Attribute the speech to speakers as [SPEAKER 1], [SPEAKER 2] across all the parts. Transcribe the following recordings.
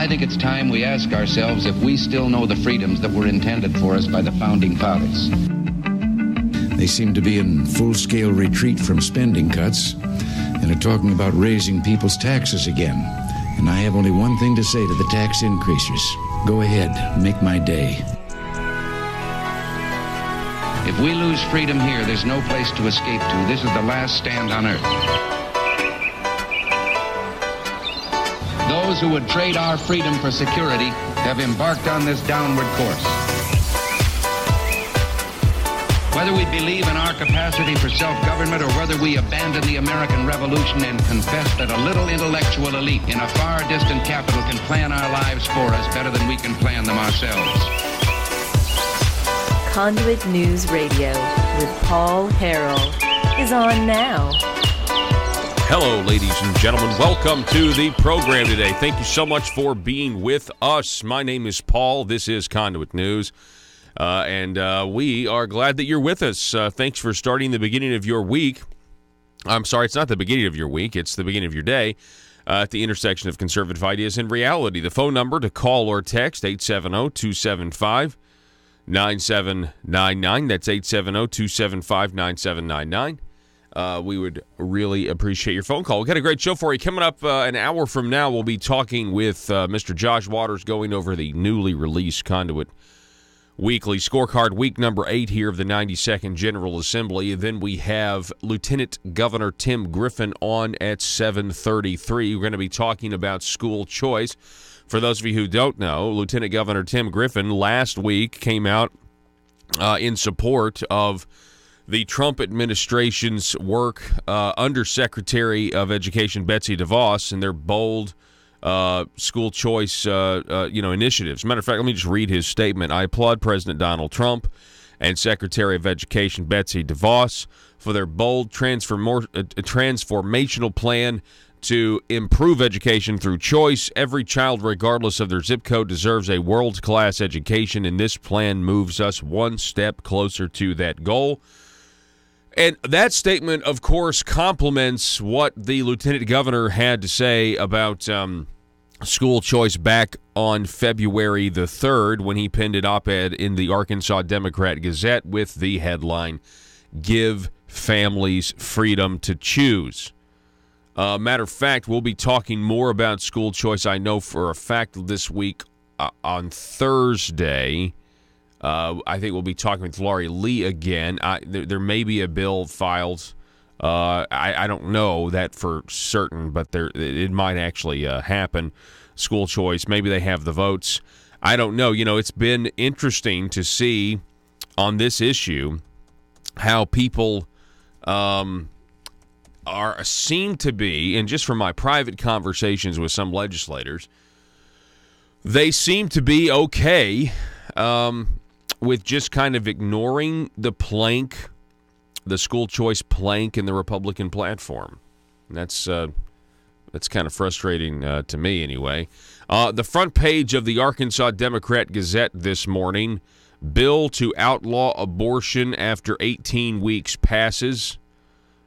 [SPEAKER 1] I think it's time we ask ourselves if we still know the freedoms that were intended for us by the Founding Fathers.
[SPEAKER 2] They seem to be in full-scale retreat from spending cuts and are talking about raising people's taxes again. And I have only one thing to say to the tax increasers. Go ahead, make my day.
[SPEAKER 1] If we lose freedom here, there's no place to escape to. This is the last stand on earth. Those who would trade our freedom for security have embarked on this downward course. Whether we believe in our capacity for self-government or whether we abandon the American Revolution and confess that a little intellectual elite in a far distant capital can plan our lives for us better than we can plan them ourselves.
[SPEAKER 3] Conduit News Radio with Paul Harrell is on now.
[SPEAKER 4] Hello, ladies and gentlemen. Welcome to the program today. Thank you so much for being with us. My name is Paul. This is Conduit News, and we are glad that you're with us. Thanks for starting the beginning of your week. I'm sorry, it's not the beginning of your week. It's the beginning of your day at the intersection of conservative ideas and reality. The phone number to call or text, 870-275-9799. That's 870-275-9799. We would really appreciate your phone call. We've got a great show for you. Coming up an hour from now, we'll be talking with Mr. Josh Waters, going over the newly released Conduit Weekly Scorecard, week number 8 here of the 92nd General Assembly. And then we have Lieutenant Governor Tim Griffin on at 7:33. We're going to be talking about school choice. For those of you who don't know, Lieutenant Governor Tim Griffin last week came out in support of the Trump administration's work, Undersecretary of Education Betsy DeVos, and their bold school choice initiatives. Matter of fact, let me just read his statement. I applaud President Donald Trump and Secretary of Education Betsy DeVos for their bold transformational plan to improve education through choice. Every child, regardless of their zip code, deserves a world-class education, and this plan moves us one step closer to that goal. And that statement, of course, complements what the lieutenant governor had to say about school choice back on February the 3rd when he penned an op-ed in the Arkansas Democrat Gazette with the headline, "Give Families Freedom to Choose." Matter of fact, we'll be talking more about school choice, I know for a fact, this week on Thursday. I think we'll be talking with Laurie Lee again. There may be a bill filed. I don't know that for certain, but it might actually happen. School choice, maybe they have the votes. I don't know. You know, it's been interesting to see on this issue how people seem to be, and just from my private conversations with some legislators, they seem to be okay with just kind of ignoring the school choice plank in the Republican platform. And that's kind of frustrating to me anyway. The front page of the Arkansas Democrat Gazette this morning, bill to outlaw abortion after 18 weeks passes.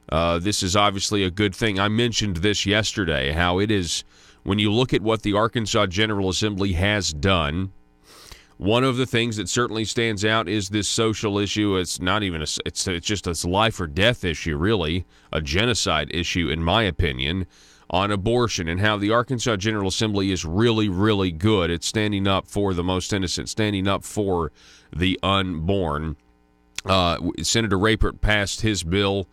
[SPEAKER 4] This is obviously a good thing. I mentioned this yesterday, how it is, when you look at what the Arkansas General Assembly has done, one of the things that certainly stands out is this social issue. It's not even it's just a life or death issue, really, a genocide issue, in my opinion, on abortion, and how the Arkansas General Assembly is really, really good at standing up for the most innocent, standing up for the unborn. Senator Rapert passed his bill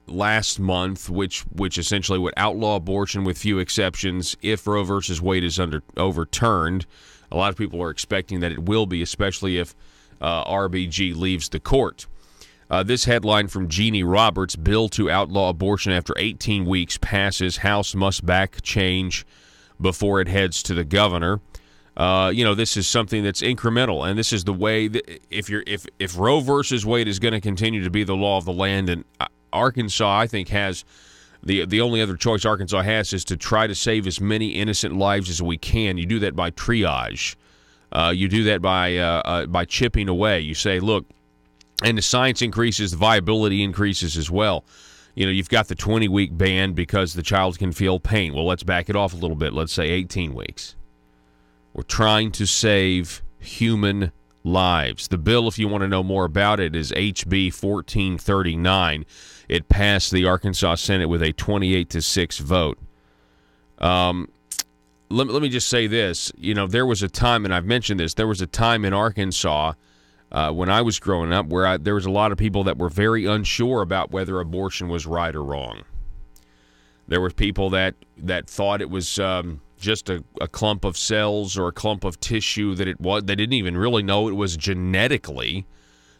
[SPEAKER 4] last month, which essentially would outlaw abortion with few exceptions if Roe versus Wade is overturned. A lot of people are expecting that it will be, especially if RBG leaves the court. This headline from Jeannie Roberts, bill to outlaw abortion after 18 weeks passes. House must back change before it heads to the governor. This is something that's incremental, and this is the way that if Roe versus Wade is going to continue to be the law of the land, and Arkansas, I think, has the only other choice Arkansas has is to try to save as many innocent lives as we can. You do that by triage. You do that by chipping away. You say, look, and the science increases, the viability increases as well. you've got the 20-week ban because the child can feel pain. Well, let's back it off a little bit. Let's say 18 weeks. We're trying to save human lives. The bill, if you want to know more about it, is HB 1439. It passed the Arkansas Senate with a 28-6 vote. Let me just say this. There was a time, and I've mentioned this, there was a time in Arkansas when I was growing up where there was a lot of people that were very unsure about whether abortion was right or wrong. There were people that thought it was just a clump of cells or a clump of tissue that it was. They didn't even really know it was genetically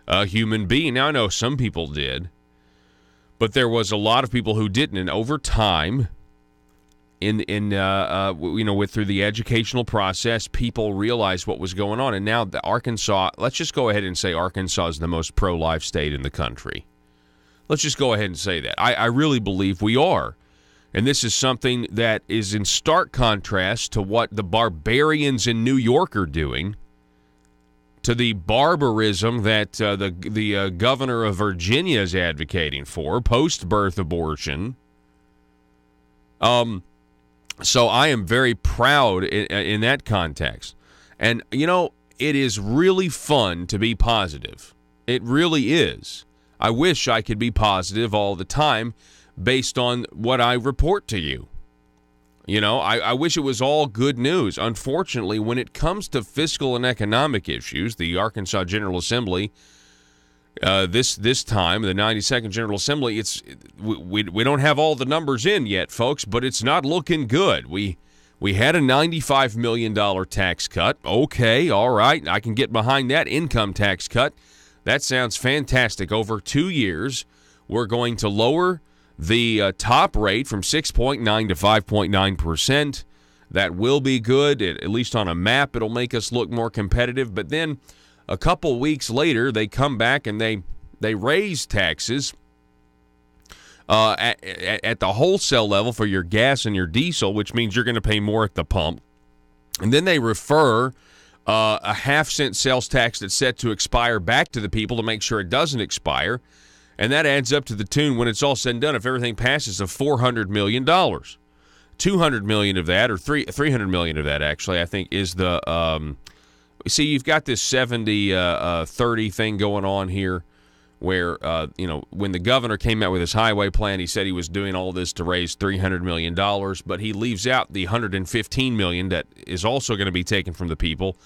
[SPEAKER 4] a human being. Now, I know some people did, but there was a lot of people who didn't. And over time, through the educational process, people realized what was going on. And now Arkansas, let's just go ahead and say Arkansas is the most pro-life state in the country. Let's just go ahead and say that. I really believe we are. And this is something that is in stark contrast to what the barbarians in New York are doing, to the barbarism that the governor of Virginia is advocating for, post-birth abortion. So I am very proud in that context. And, it is really fun to be positive. It really is. I wish I could be positive all the time based on what I report to you. I wish it was all good news. Unfortunately, when it comes to fiscal and economic issues, the Arkansas General Assembly, this time, the 92nd General Assembly, we don't have all the numbers in yet, folks, but it's not looking good. We had a $95 million tax cut. Okay, all right, I can get behind that income tax cut. That sounds fantastic. Over 2 years, we're going to lower the top rate from 6.9 to 5.9%. That will be good. At least on a map, it'll make us look more competitive. But then a couple weeks later, they come back and they raise taxes at the wholesale level for your gas and your diesel, which means you're going to pay more at the pump. And then they refer a half-cent sales tax that's set to expire back to the people to make sure it doesn't expire. And that adds up to the tune, when it's all said and done, if everything passes, of $400 million. $200 million of that, or $300 million of that, actually, I think, is the see, you've got this 70-30 thing going on here where, when the governor came out with his highway plan, he said he was doing all this to raise $300 million, but he leaves out the $115 million that is also going to be taken from the people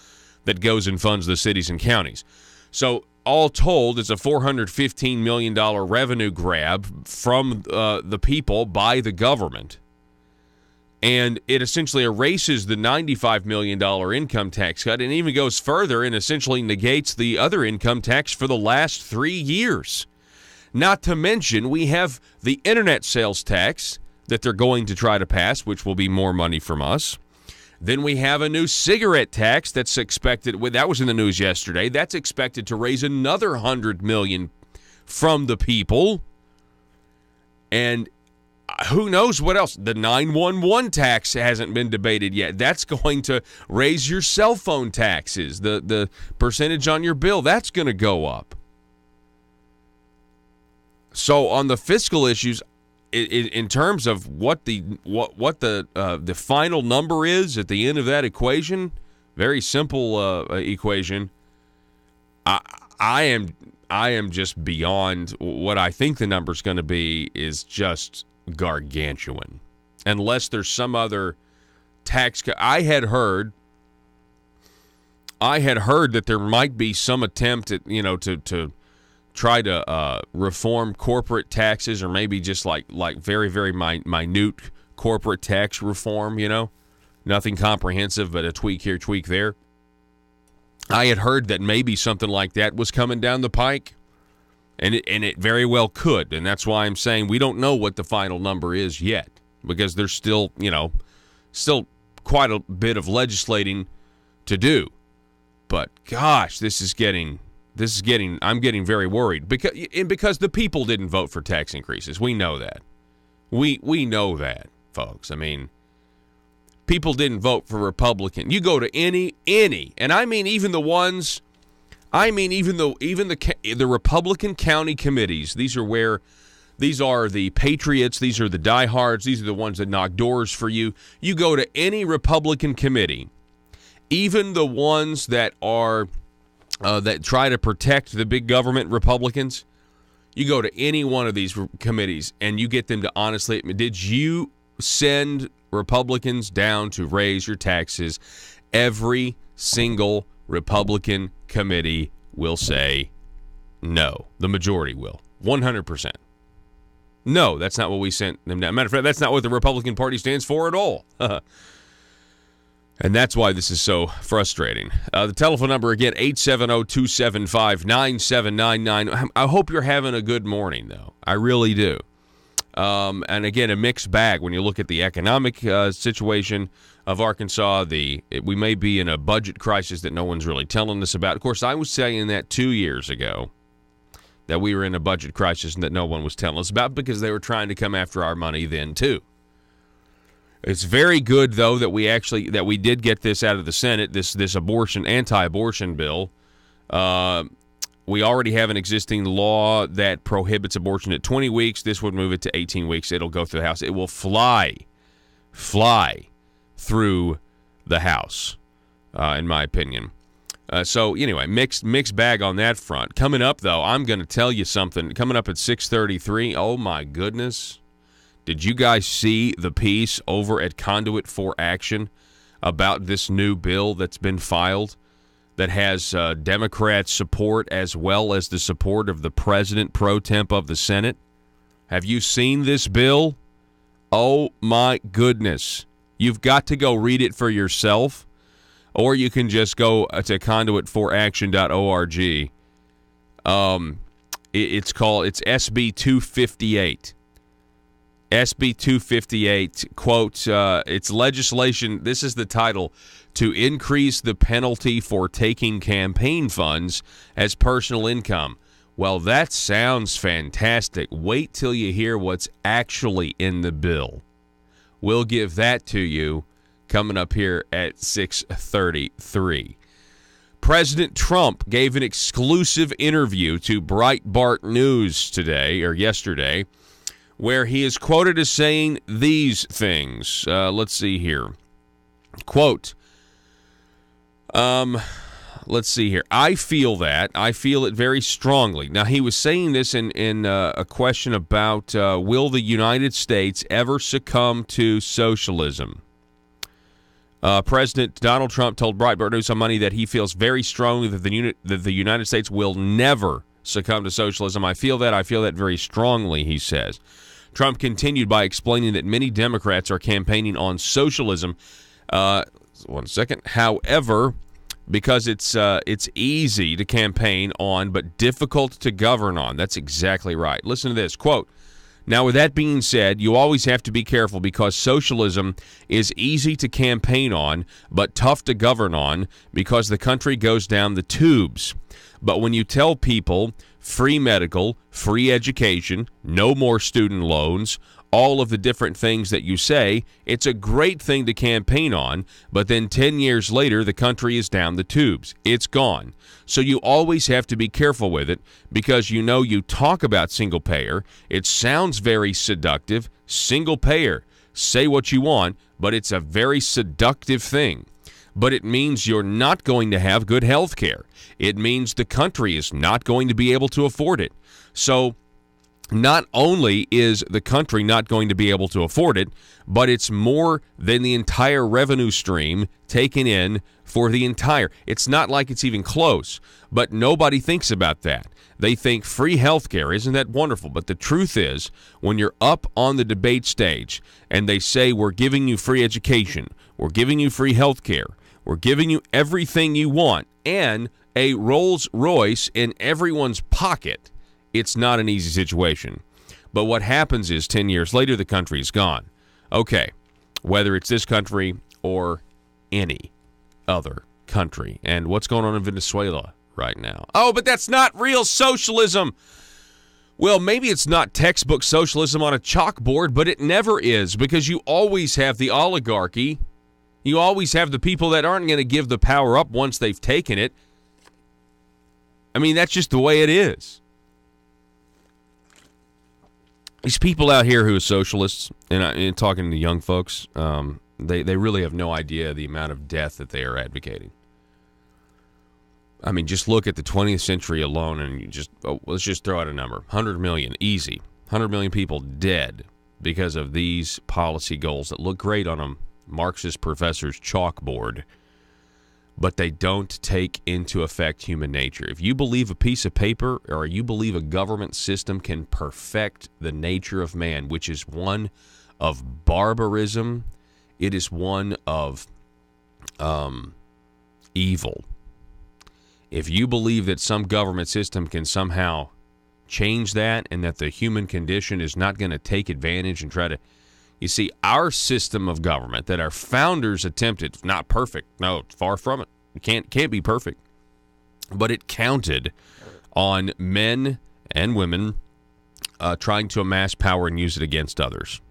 [SPEAKER 4] that goes and funds the cities and counties. So all told, it's a $415 million revenue grab from the people by the government. And it essentially erases the $95 million income tax cut and even goes further and essentially negates the other income tax for the last 3 years. Not to mention, we have the internet sales tax that they're going to try to pass, which will be more money from us. Then we have a new cigarette tax that's expected, that was in the news yesterday, that's expected to raise another $100 million from the people. And who knows what else? The 911 tax hasn't been debated yet. That's going to raise your cell phone taxes. The percentage on your bill, that's going to go up. So on the fiscal issues, in terms of what the final number is at the end of that equation, very simple equation. I am just beyond what I think the number's going to be is just gargantuan, unless there's some other tax cut. I had heard that there might be some attempt at to try to reform corporate taxes, or maybe just like very, very minute corporate tax reform, nothing comprehensive, but a tweak here, tweak there. I had heard that maybe something like that was coming down the pike, and it very well could, and that's why I'm saying we don't know what the final number is yet, because there's still quite a bit of legislating to do. But gosh, I'm getting very worried because the people didn't vote for tax increases. We know that. We know that, folks. I mean, people didn't vote for Republican. You go to any, and I mean even the ones. I mean even the Republican county committees. These are where These are the patriots. These are the diehards. These are the ones that knock doors for you. You go to any Republican committee, even the ones that are that try to protect the big government Republicans. You go to any one of these committees and you get them to honestly admit, did you send Republicans down to raise your taxes? Every single Republican committee will say no. The majority will. 100%. No, that's not what we sent them down. Matter of fact, that's not what the Republican Party stands for at all. And that's why this is so frustrating. The telephone number again, 870-275-9799. I hope you're having a good morning, though. I really do. And again, a mixed bag when you look at the economic situation of Arkansas. We may be in a budget crisis that no one's really telling us about. Of course, I was saying that 2 years ago, that we were in a budget crisis and that no one was telling us about because they were trying to come after our money then, too. It's very good, though, that we did get this out of the Senate, this anti-abortion bill. We already have an existing law that prohibits abortion at 20 weeks. This would move it to 18 weeks. It'll go through the House. It will fly through the House, in my opinion. So, anyway, mixed bag on that front. Coming up, though, I'm going to tell you something. Coming up at 6:33, oh, my goodness. Did you guys see the piece over at Conduit for Action about this new bill that's been filed that has Democrat support as well as the support of the president pro temp of the Senate? Have you seen this bill? Oh, my goodness. You've got to go read it for yourself, or you can just go to conduitforaction.org. It's SB 258. SB 258, quote, it's legislation, this is the title, to increase the penalty for taking campaign funds as personal income. Well, that sounds fantastic. Wait till you hear what's actually in the bill. We'll give that to you coming up here at 6:33. President Trump gave an exclusive interview to Breitbart News yesterday, where he is quoted as saying these things. Let's see here. Quote, let's see here. I feel it very strongly. Now, he was saying this in a question about will the United States ever succumb to socialism? President Donald Trump told Breitbart News on Monday that he feels very strongly that the United States will never succumb to socialism. I feel that very strongly, he says. Trump continued by explaining that many Democrats are campaigning on socialism. One second. However, because it's easy to campaign on but difficult to govern on. That's exactly right. Listen to this. Quote, now, with that being said, you always have to be careful because socialism is easy to campaign on but tough to govern on because the country goes down the tubes. But when you tell people free medical, free education, no more student loans, all of the different things that you say, it's a great thing to campaign on, but then 10 years later, the country is down the tubes. It's gone. So you always have to be careful with it because you talk about single payer. It sounds very seductive. Single payer. Say what you want, but it's a very seductive thing. But it means you're not going to have good health care. It means the country is not going to be able to afford it. So not only is the country not going to be able to afford it, but it's more than the entire revenue stream taken in for the entire. It's not like it's even close, but nobody thinks about that. They think free health care, isn't that wonderful? But the truth is, when you're up on the debate stage and they say, we're giving you free education, we're giving you free health care, we're giving you everything you want, and a Rolls Royce in everyone's pocket, it's not an easy situation. But what happens is 10 years later, the country is gone. Okay, whether it's this country or any other country. And what's going on in Venezuela right now? Oh, but that's not real socialism. Well, maybe it's not textbook socialism on a chalkboard, but it never is because you always have the oligarchy. You always have the people that aren't going to give the power up once they've taken it. I mean, that's just the way it is. these people out here who are socialists, and talking to young folks, they really have no idea the amount of death that they are advocating. I mean, just look at the 20th century alone, and let's just throw out a number. 100 million, easy. 100 million people dead because of these policy goals that look great on a Marxist professor's chalkboard, but they don't take into effect human nature. If you believe a piece of paper or you believe a government system can perfect the nature of man, which is one of barbarism, it is one of evil. If you believe that some government system can somehow change that and that the human condition is not going to take advantage and try to... You see, our system of government that our founders attempted, not perfect, no, far from it. It can't be perfect. But it counted on men and women trying to amass power and use it against others.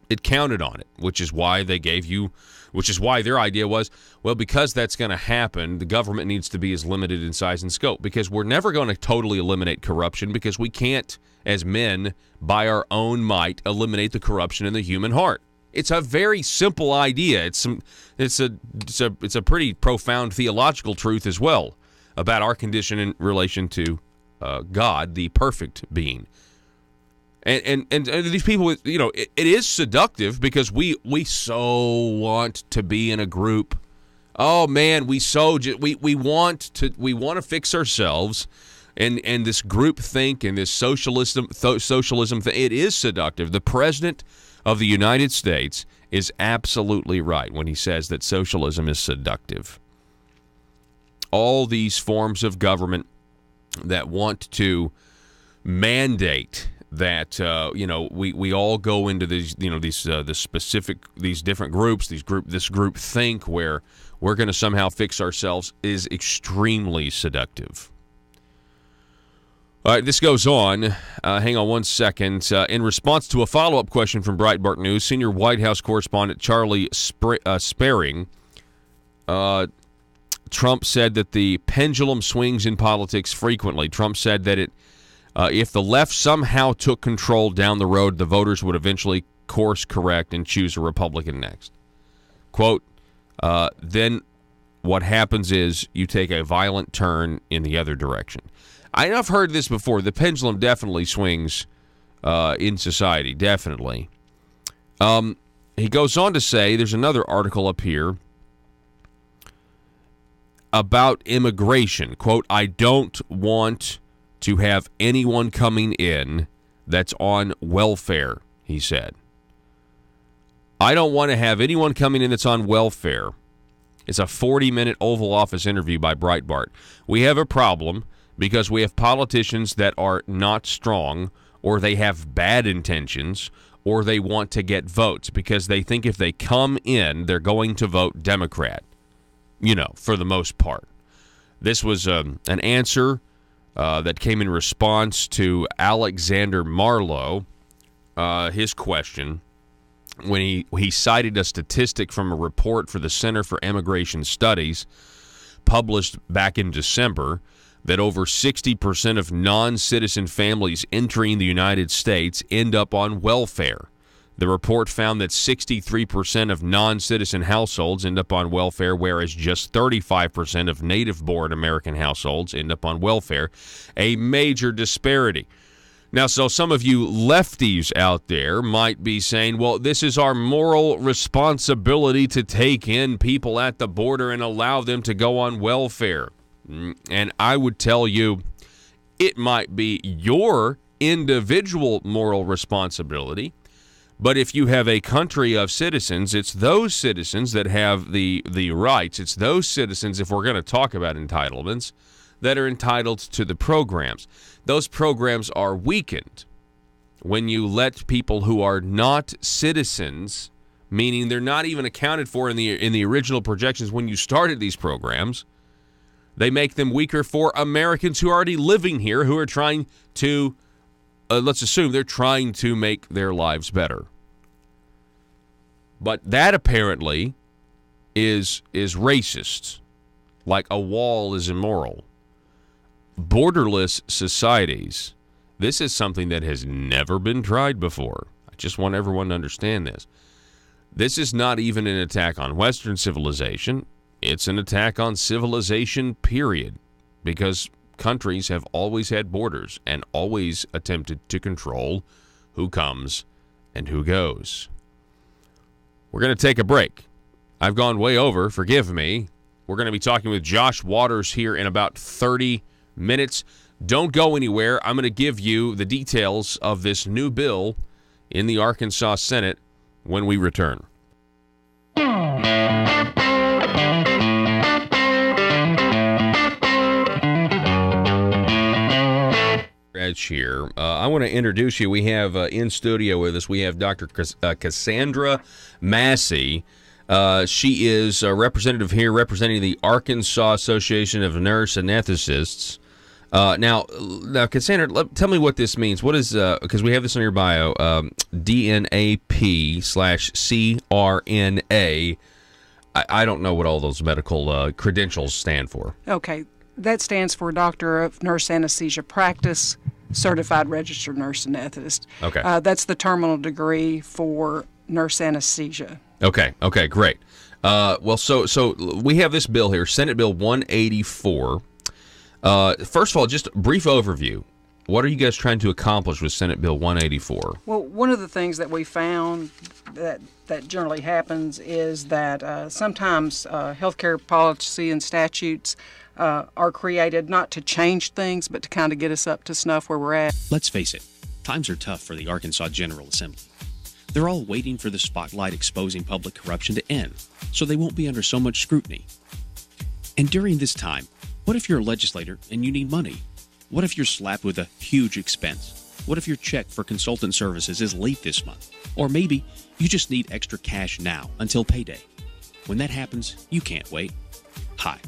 [SPEAKER 4] It counted on it, which is why their idea was, well, because that's going to happen, the government needs to be as limited in size and scope, because we're never going to totally eliminate corruption, because we can't, as men, by our own might, eliminate the corruption in the human heart. It's a very simple idea. It's a pretty profound theological truth as well about our condition in relation to God, the perfect being. And these people, you know, it is seductive because we so want to be in a group. Oh man, we want to fix ourselves, and this group think and this socialism thing, it is seductive. The president of the United States is absolutely right when he says that socialism is seductive. All these forms of government that want to mandate that we all go into these these different groups, this group think where we're going to somehow fix ourselves is extremely seductive. All right, this goes on. Hang on one second. In response to a follow-up question from Breitbart News, senior White House correspondent Charlie Sparing, Trump said that the pendulum swings in politics frequently. Trump said that if the left somehow took control down the road, the voters would eventually course correct and choose a Republican next. Quote, then what happens is you take a violent turn in the other direction. I've heard this before. The pendulum definitely swings in society, definitely. He goes on to say, there's another article up here about immigration. Quote, I don't want to have anyone coming in that's on welfare, he said. I don't want to have anyone coming in that's on welfare. It's a 40-minute Oval Office interview by Breitbart. We have a problem because we have politicians that are not strong, or they have bad intentions, or they want to get votes because they think if they come in, they're going to vote Democrat, for the most part. This was an answer that came in response to Alexander Marlowe, his question, when he cited a statistic from a report for the Center for Immigration Studies published back in December that over 60% of non-citizen families entering the United States end up on welfare. The report found that 63% of non-citizen households end up on welfare, whereas just 35% of native-born American households end up on welfare, a major disparity. Now, so some of you lefties out there might be saying, well, this is our moral responsibility to take in people at the border and allow them to go on welfare. And I would tell you, it might be your individual moral responsibility, but if you have a country of citizens, it's those citizens that have the rights. It's those citizens, if we're going to talk about entitlements, that are entitled to the programs. Those programs are weakened when you let people who are not citizens, meaning they're not even accounted for in the original projections when you started these programs, they make them weaker for Americans who are already living here, who are trying to, let's assume they're trying to make their lives better. But that apparently is racist, like a wall is immoral. Borderless societies This is something that has never been tried before. I just want everyone to understand this. This is not even an attack on Western civilization. It's an attack on civilization, period, because countries have always had borders and always attempted to control who comes and who goes. We're going to take a break. I've gone way over. Forgive me. We're going to be talking with Josh Waters here in about 30 minutes. Don't go anywhere. I'm going to give you the details of this new bill in the Arkansas Senate when we return. Here. I want to introduce you. We have in studio with us, we have Dr. Cassandra Massey. She is a representative here representing the Arkansas Association of Nurse Anesthetists. Now, Cassandra, tell me what this means. What is, because we have this on your bio, DNAP/CRNA. I don't know what all those medical credentials stand for.
[SPEAKER 5] Okay. That stands for Doctor of Nurse Anesthesia Practice, Certified Registered Nurse Anesthetist.
[SPEAKER 4] Okay.
[SPEAKER 5] That's the terminal degree for nurse anesthesia.
[SPEAKER 4] Okay, great. Well, so we have this bill here, Senate Bill 184. First of all, just a brief overview. What are you guys trying to accomplish with Senate Bill 184?
[SPEAKER 5] Well, one of the things that we found that generally happens is that sometimes healthcare policy and statutes are created not to change things, but to kind of get us up to snuff where we're at.
[SPEAKER 6] Let's face it, times are tough for the Arkansas General Assembly. They're all waiting for the spotlight exposing public corruption to end, so they won't be under so much scrutiny. And during this time, what if you're a legislator and you need money? What if you're slapped with a huge expense? What if your check for consultant services is late this month? Or maybe you just need extra cash now until payday. When that happens, you can't wait. Hi,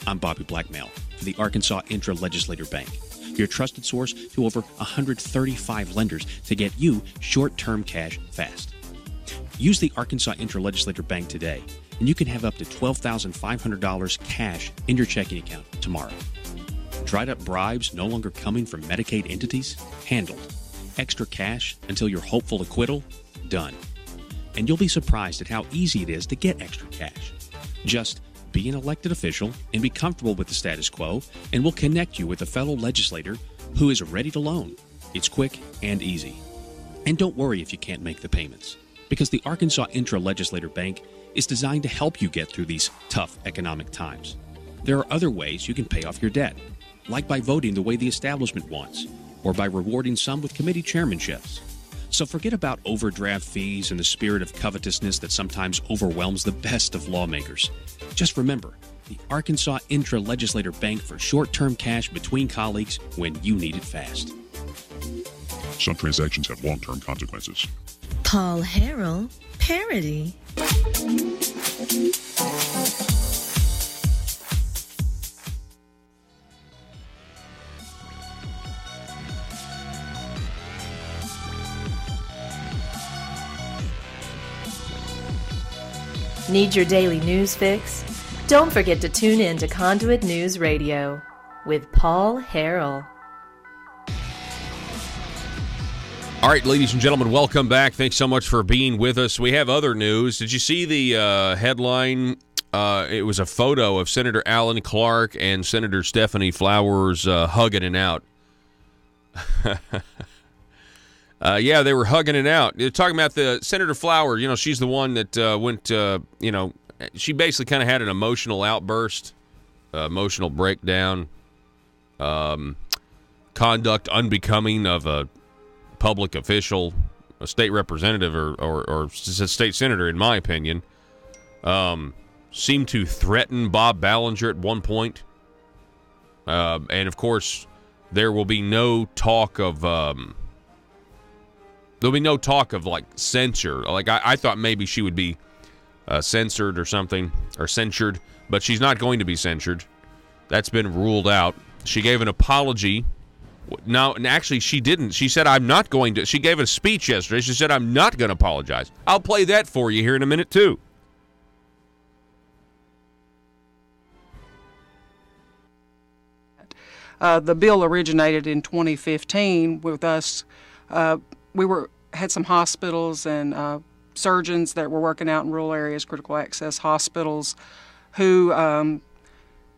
[SPEAKER 6] I'm Bobby Blackmail for the Arkansas Intra-Legislator Bank, your trusted source to over 135 lenders to get you short-term cash fast. Use the Arkansas Intra-Legislator Bank today, and you can have up to $12,500 cash in your checking account tomorrow. Dried-up bribes no longer coming from Medicaid entities? Handled. Extra cash until your hopeful acquittal? Done. And you'll be surprised at how easy it is to get extra cash. Just be an elected official and be comfortable with the status quo, and we'll connect you with a fellow legislator who is ready to loan. It's quick and easy. And don't worry if you can't make the payments, because the Arkansas Intra-Legislator Bank is designed to help you get through these tough economic times. There are other ways you can pay off your debt, like by voting the way the establishment wants, or by rewarding some with committee chairmanships. So forget about overdraft fees and the spirit of covetousness that sometimes overwhelms the best of lawmakers. Just remember, the Arkansas Intra-Legislator Bank for short-term cash between colleagues when you need it fast.
[SPEAKER 7] Some transactions have long-term consequences.
[SPEAKER 8] Paul Harrell, parody.
[SPEAKER 3] Need your daily news fix? Don't forget to tune in to Conduit News Radio with Paul Harrell.
[SPEAKER 4] All right, ladies and gentlemen, welcome back. Thanks so much for being with us. We have other news. Did you see the headline? It was a photo of Senator Alan Clark and Senator Stephanie Flowers hugging it out. Yeah, they were hugging it out. They're talking about the Senator Flower. You know, she's the one that went, she basically kind of had an emotional outburst, emotional breakdown, conduct unbecoming of a public official, a state representative or state senator, in my opinion. Seemed to threaten Bob Ballinger at one point. And, of course, there will be no talk of... There'll be no talk of, like, censure. Like, I thought maybe she would be censored or something, or censured, but she's not going to be censured. That's been ruled out. She gave an apology. No, and actually, she didn't. She said, I'm not going to. She gave a speech yesterday. She said, I'm not going to apologize. I'll play that for you here in a minute, too.
[SPEAKER 5] The bill originated in 2015 with us. We had some hospitals and surgeons that were working out in rural areas, critical access hospitals, who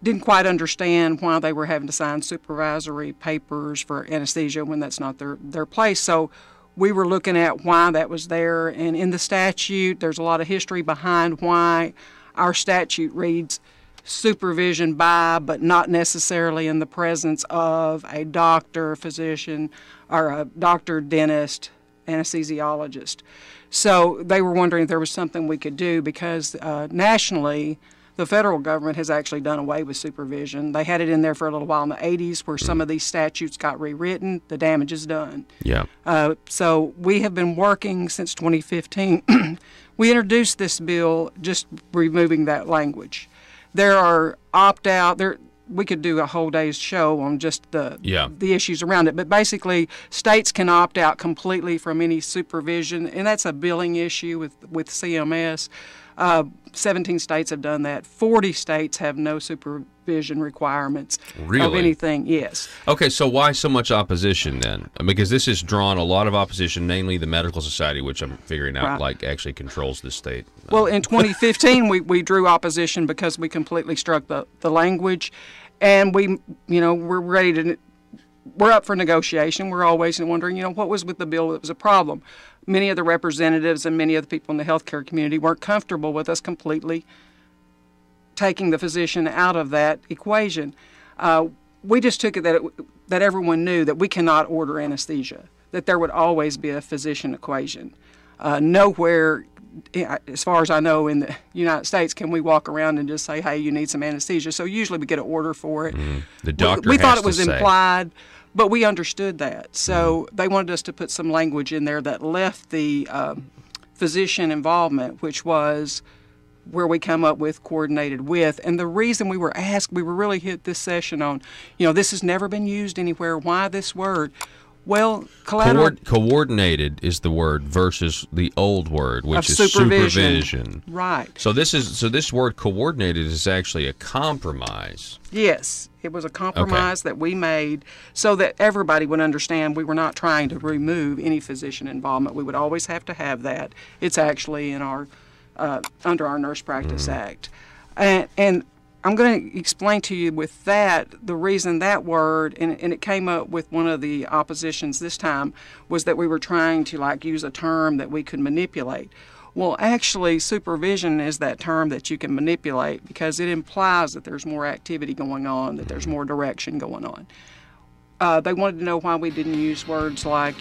[SPEAKER 5] didn't quite understand why they were having to sign supervisory papers for anesthesia when that's not their place. So we were looking at why that was there, and in the statute, there's a lot of history behind why our statute reads supervision by, but not necessarily in the presence of a doctor, physician, or a doctor, dentist, anesthesiologist. So they were wondering if there was something we could do, because nationally, the federal government has actually done away with supervision. They had it in there for a little while in the 80s where some of these statutes got rewritten. The damage is done.
[SPEAKER 4] Yeah.
[SPEAKER 5] So we have been working since 2015. We introduced this bill just removing that language. There are opt-out. We could do a whole day's show on just the issues around it. But basically, states can opt out completely from any supervision, and that's a billing issue with CMS. 17 states have done that. 40 states have no supervision requirements of anything. Yes.
[SPEAKER 4] Okay, so why so much opposition then? Because this has drawn a lot of opposition, namely the medical society, which I'm figuring out actually controls the state.
[SPEAKER 5] Well, in 2015, we drew opposition because we completely struck the language, and we're ready to. We're up for negotiation. We're always wondering, what was with the bill that was a problem. Many of the representatives and many of the people in the healthcare community weren't comfortable with us completely taking the physician out of that equation. We just took it that everyone knew that we cannot order anesthesia, that there would always be a physician equation. Nowhere, as far as I know, in the United States, can we walk around and just say, hey, you need some anesthesia. So usually we get an order for it.
[SPEAKER 4] The doctor
[SPEAKER 5] we
[SPEAKER 4] has
[SPEAKER 5] thought it was
[SPEAKER 4] to say.
[SPEAKER 5] implied, but we understood that. So they wanted us to put some language in there that left the physician involvement, which was where we come up with coordinated with. And the reason we were asked, we were really hit this session on, this has never been used anywhere. Why this word? Well,
[SPEAKER 4] coordinated is the word versus the old word, which is supervision.
[SPEAKER 5] Right.
[SPEAKER 4] So this word coordinated is actually a compromise.
[SPEAKER 5] Yes, it was a compromise that we made so that everybody would understand we were not trying to remove any physician involvement. We would always have to have that. It's actually in our under our Nurse Practice Act, and I'm going to explain to you with that the reason that word, and it came up with one of the oppositions this time, was that we were trying to use a term that we could manipulate. Well, actually, supervision is that term that you can manipulate because it implies that there's more activity going on, that there's more direction going on. They wanted to know why we didn't use words like,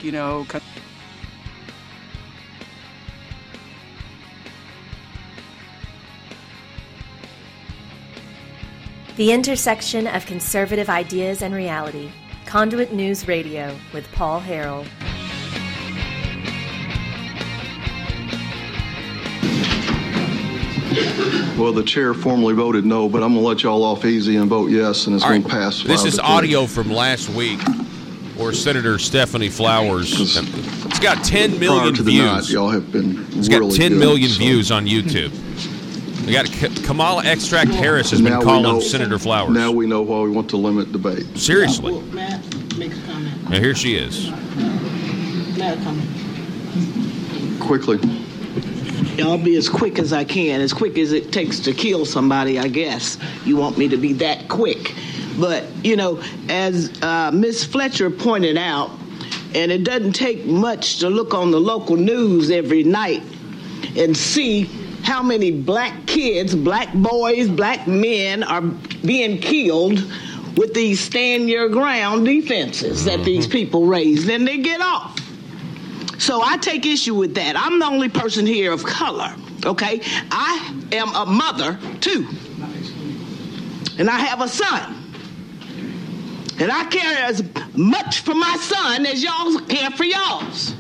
[SPEAKER 3] The intersection of conservative ideas and reality. Conduit News Radio with Paul Harrell.
[SPEAKER 9] Well, the chair formally voted no, but I'm going to let y'all off easy and vote yes, and it's going to pass.
[SPEAKER 4] This is audio from last week where Senator Stephanie Flowers, it's got 10 million views.
[SPEAKER 9] Night, y'all have been
[SPEAKER 4] It's got 10 million views on YouTube. We got Kamala Extract Harris has been calling Senator Flowers.
[SPEAKER 9] Now we know why we want to limit debate.
[SPEAKER 4] Seriously.
[SPEAKER 10] Well, Matt, make a comment.
[SPEAKER 4] Now here she is.
[SPEAKER 10] Matt, comment.
[SPEAKER 9] Quickly.
[SPEAKER 10] I'll be as quick as I can, as quick as it takes to kill somebody, I guess. You want me to be that quick. But, as Ms. Fletcher pointed out, and it doesn't take much to look on the local news every night and see how many black kids, black boys, black men are being killed with these stand-your-ground defenses that these people raise, and they get off. So I take issue with that. I'm the only person here of color, okay? I am a mother, too. And I have a son. And I care as much for my son as y'all care for y'all's.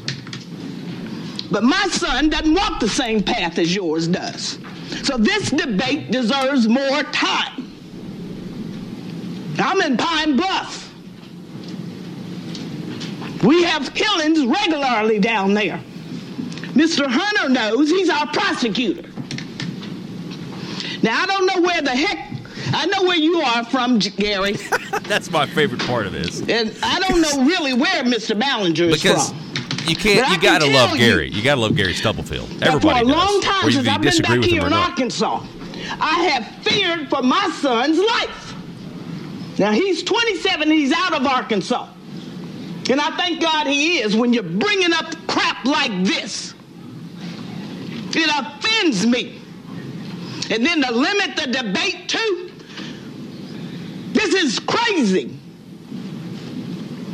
[SPEAKER 10] But my son doesn't walk the same path as yours does. So this debate deserves more time. I'm in Pine Bluff. We have killings regularly down there. Mr. Hunter knows, he's our prosecutor. Now, I don't know where the heck, I know where you are from, Gary.
[SPEAKER 4] That's my favorite part of this.
[SPEAKER 10] And I don't know really where Mr. Ballinger is from.
[SPEAKER 4] You can't. You gotta love Gary. You gotta love Gary Stubblefield. Everybody
[SPEAKER 10] does. For a long time
[SPEAKER 4] does.
[SPEAKER 10] since I've been back here in Arkansas, I have feared for my son's life. Now he's 27. He's out of Arkansas, and I thank God he is. When you're bringing up crap like this, it offends me. And then to limit the debate too. This is crazy.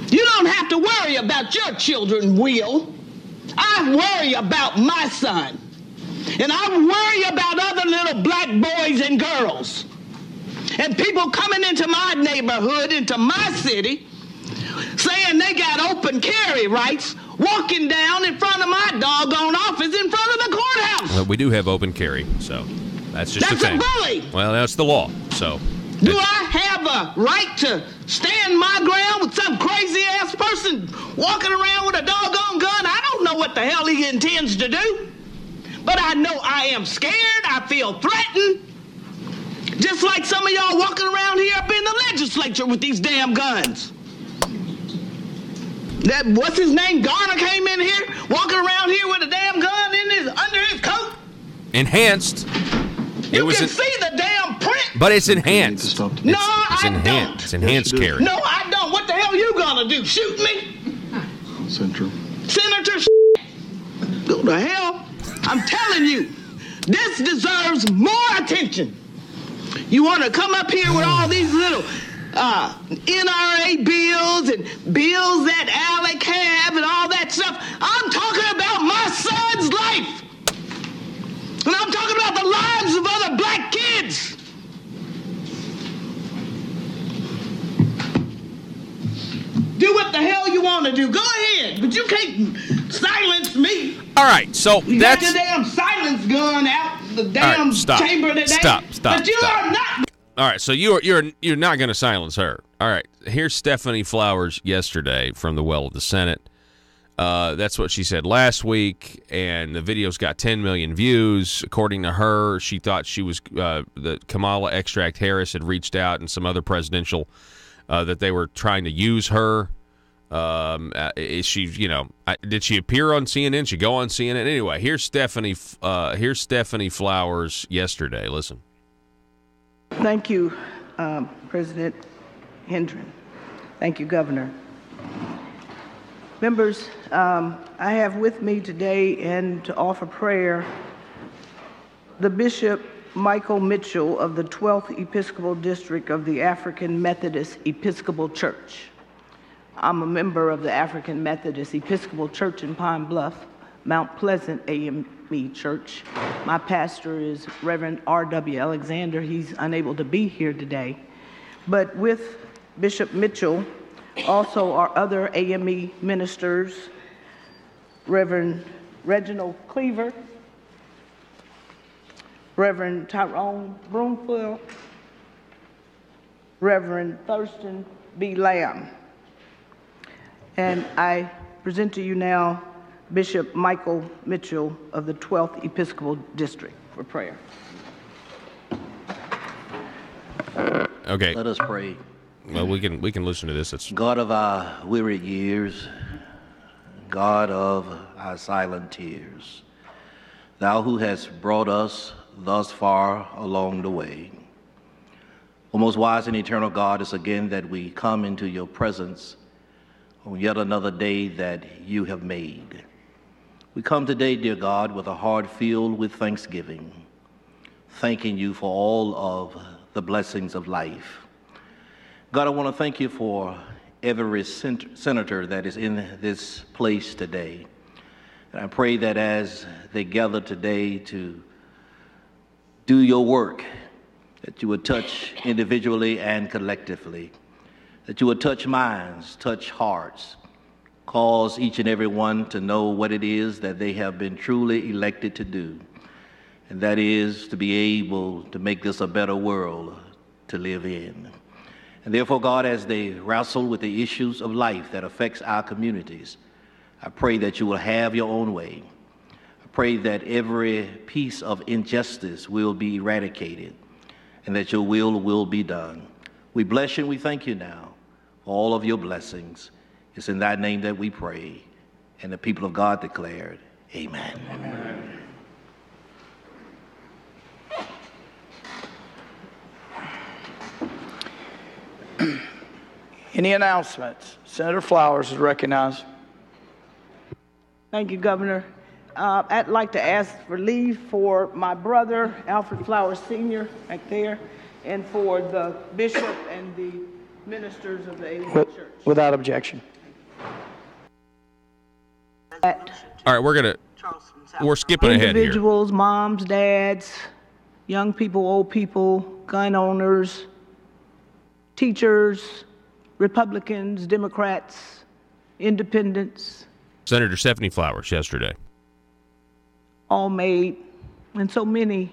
[SPEAKER 10] You don't have to worry about your children, Will. I worry about my son. And I worry about other little black boys and girls. And people coming into my neighborhood, into my city, saying they got open carry rights, walking down in front of my doggone office in front of the courthouse.
[SPEAKER 4] Well, we do have open carry, so that's just a thing.
[SPEAKER 10] That's a bully.
[SPEAKER 4] Well, that's the law, so...
[SPEAKER 10] Do I have a right to stand my ground with some crazy-ass person walking around with a doggone gun? I don't know what the hell he intends to do. But I know I am scared. I feel threatened. Just like some of y'all walking around here up in the legislature with these damn guns. That, what's his name, Garner came in here, walking around here with a damn gun under his coat.
[SPEAKER 4] Enhanced.
[SPEAKER 10] You can see the damn print.
[SPEAKER 4] But it's enhanced.
[SPEAKER 10] No, I don't.
[SPEAKER 4] It's enhanced carry.
[SPEAKER 10] No, I don't. What the hell you gonna do? Shoot me?
[SPEAKER 9] Senator.
[SPEAKER 10] Go to hell. I'm telling you, this deserves more attention. You want to come up here with all these little NRA bills and bills that Alec have and all that stuff. I'm talking about my son's life. And I'm talking about the lives of other black kids. Do what the hell you want to do. Go ahead, but you can't silence me.
[SPEAKER 4] All right, so
[SPEAKER 10] you
[SPEAKER 4] that's...
[SPEAKER 10] got your damn silence gun out the damn chamber today.
[SPEAKER 4] Stop.
[SPEAKER 10] But you are not...
[SPEAKER 4] All right, so you're not going to silence her. All right, here's Stephanie Flowers yesterday from the well of the Senate. That's what she said last week, and the video's got 10 million views. According to her, she thought she was that Kamala Extract Harris had reached out and some other presidential that they were trying to use her. Is she, did she appear on CNN? She go on CNN anyway. Here's Stephanie Flowers yesterday. Listen.
[SPEAKER 10] Thank you, President Hendren. Thank you, Governor. Members, I have with me today and to offer prayer the Bishop Michael Mitchell of the 12th Episcopal District of the African Methodist Episcopal Church. I'm a member of the African Methodist Episcopal Church in Pine Bluff, Mount Pleasant AME Church. My pastor is Reverend R.W. Alexander. He's unable to be here today. But with Bishop Mitchell, also our other AME ministers, Reverend Reginald Cleaver, Reverend Tyrone Broomfield, Reverend Thurston B. Lamb. And I present to you now Bishop Michael Mitchell of the 12th Episcopal District for prayer.
[SPEAKER 4] Okay.
[SPEAKER 11] Let us pray.
[SPEAKER 4] Well, we can listen to this. It's
[SPEAKER 11] God of our weary years, God of our silent tears, Thou who hast brought us thus far along the way. O most wise and eternal God, it's again that we come into your presence on yet another day that you have made. We come today, dear God, with a heart filled with thanksgiving, thanking you for all of the blessings of life. God, I want to thank you for every senator that is in this place today. And I pray that as they gather today to do your work, that you would touch individually and collectively, that you would touch minds, touch hearts, cause each and every one to know what it is that they have been truly elected to do, and that is to be able to make this a better world to live in. And therefore, God, as they wrestle with the issues of life that affects our communities, I pray that you will have your own way. I pray that every piece of injustice will be eradicated and that your will be done. We bless you and we thank you now for all of your blessings. It's in that name that we pray. And the people of God declared, amen. Amen.
[SPEAKER 12] Any announcements? Senator Flowers is recognized.
[SPEAKER 10] Thank you, Governor. I'd like to ask for leave for my brother, Alfred Flowers Sr., right there, and for the bishop and the ministers of the Anglican Church.
[SPEAKER 12] Without objection.
[SPEAKER 4] All right, we're skipping ahead here.
[SPEAKER 10] Individuals, moms, dads, young people, old people, gun owners, teachers, Republicans, Democrats, independents.
[SPEAKER 4] Senator Stephanie Flowers yesterday.
[SPEAKER 10] All made, and so many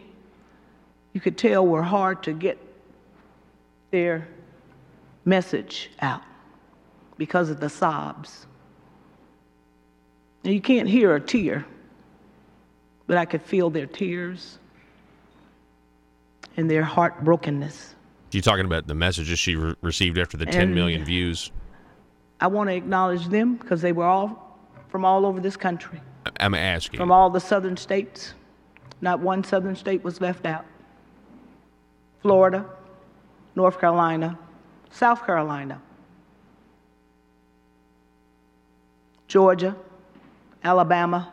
[SPEAKER 10] you could tell were hard to get their message out because of the sobs. And you can't hear a tear, but I could feel their tears and their heartbrokenness.
[SPEAKER 4] You talking about the messages she received after the 10 million views?
[SPEAKER 10] I want to acknowledge them because they were all from all over this country.
[SPEAKER 4] I'm asking.
[SPEAKER 10] From all the southern states. Not one southern state was left out. Florida, North Carolina, South Carolina, Georgia, Alabama,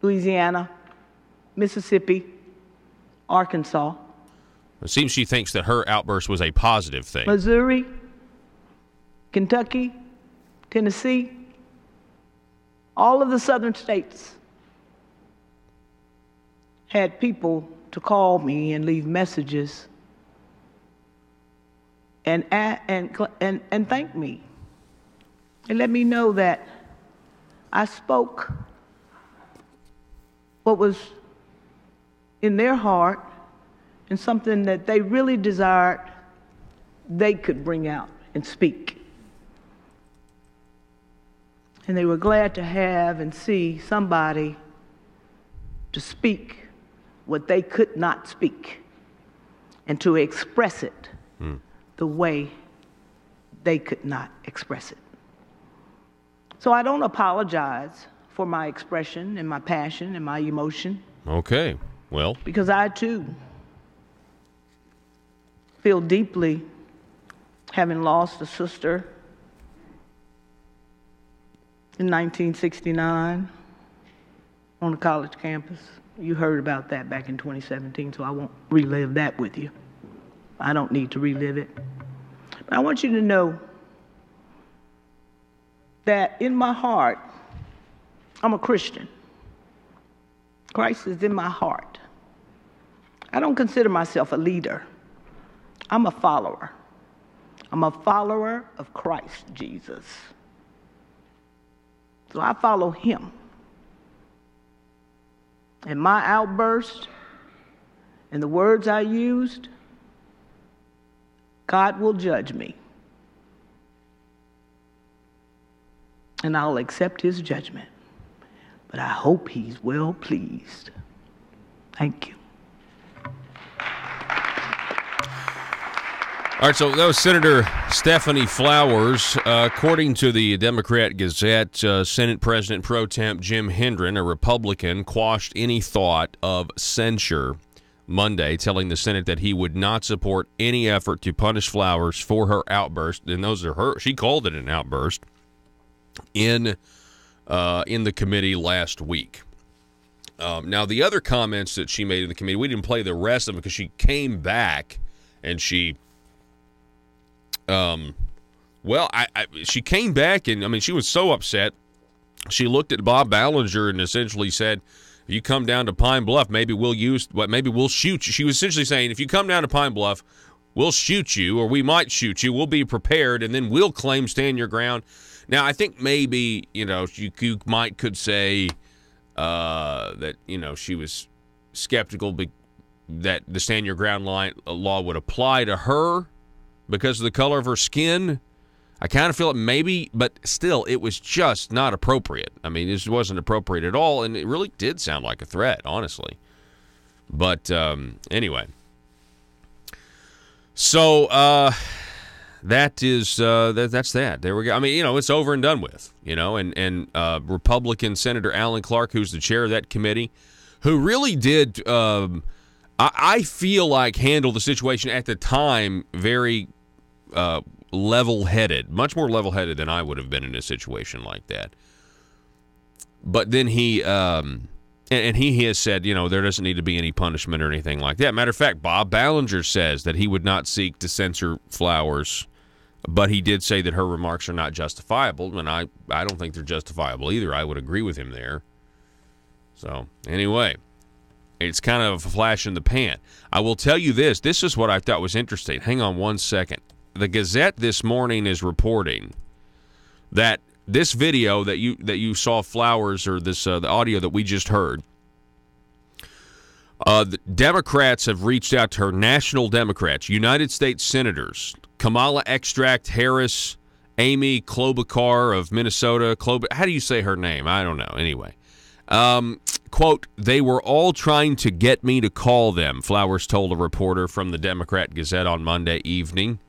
[SPEAKER 10] Louisiana, Mississippi, Arkansas.
[SPEAKER 4] It seems she thinks that her outburst was a positive thing.
[SPEAKER 10] Missouri, Kentucky, Tennessee, all of the southern states had people to call me and leave messages and thank me and let me know that I spoke what was in their heart and something that they really desired they could bring out and speak. And they were glad to have and see somebody to speak what they could not speak and to express it the way they could not express it. So I don't apologize for my expression and my passion and my emotion.
[SPEAKER 4] Okay, well.
[SPEAKER 10] Because I, too, feel deeply having lost a sister in 1969 on a college campus. You heard about that back in 2017, so I won't relive that with you. I don't need to relive it. But I want you to know that in my heart, I'm a Christian. Christ is in my heart. I don't consider myself a leader. I'm a follower. I'm a follower of Christ Jesus. So I follow him. And my outburst and the words I used, God will judge me. And I'll accept his judgment. But I hope he's well pleased. Thank you.
[SPEAKER 4] All right, so that was Senator Stephanie Flowers. According to the Democrat Gazette, Senate President Pro Temp Jim Hendren, a Republican, quashed any thought of censure Monday, telling the Senate that he would not support any effort to punish Flowers for her outburst. And those are her. She called it an outburst in the committee last week. Now, the other comments that she made in the committee, we didn't play the rest of them because she came back and she... she came back and, I mean, she was so upset. She looked at Bob Ballinger and essentially said, if you come down to Pine Bluff, maybe we'll shoot you. She was essentially saying, if you come down to Pine Bluff, we'll shoot you, or we might shoot you. We'll be prepared, and then we'll claim stand your ground. Now, I think maybe, you could say that, she was skeptical that the stand your ground law would apply to her because of the color of her skin. I kind of feel it maybe, but still, it was just not appropriate. I mean, this wasn't appropriate at all, and it really did sound like a threat, honestly. But anyway. So that is that's that. There we go. I mean, it's over and done with. And Republican Senator Alan Clark, who's the chair of that committee, who really did, I feel like, handle the situation at the time very level-headed, much more level-headed than I would have been in a situation like that. But then he, and he has said, there doesn't need to be any punishment or anything like that. Matter of fact, Bob Ballinger says that he would not seek to censor Flowers, but he did say that her remarks are not justifiable, and I don't think they're justifiable either. I would agree with him there. So, anyway, it's kind of a flash in the pan. I will tell you this. This is what I thought was interesting. Hang on one second. The Gazette this morning is reporting that this video that you saw Flowers, or this the audio that we just heard, the Democrats have reached out to her, national Democrats, United States senators, Kamala Extract Harris, Amy Klobuchar of Minnesota. How do you say her name? I don't know. Anyway. Quote, they were all trying to get me to call them, Flowers told a reporter from the Democrat Gazette on Monday evening.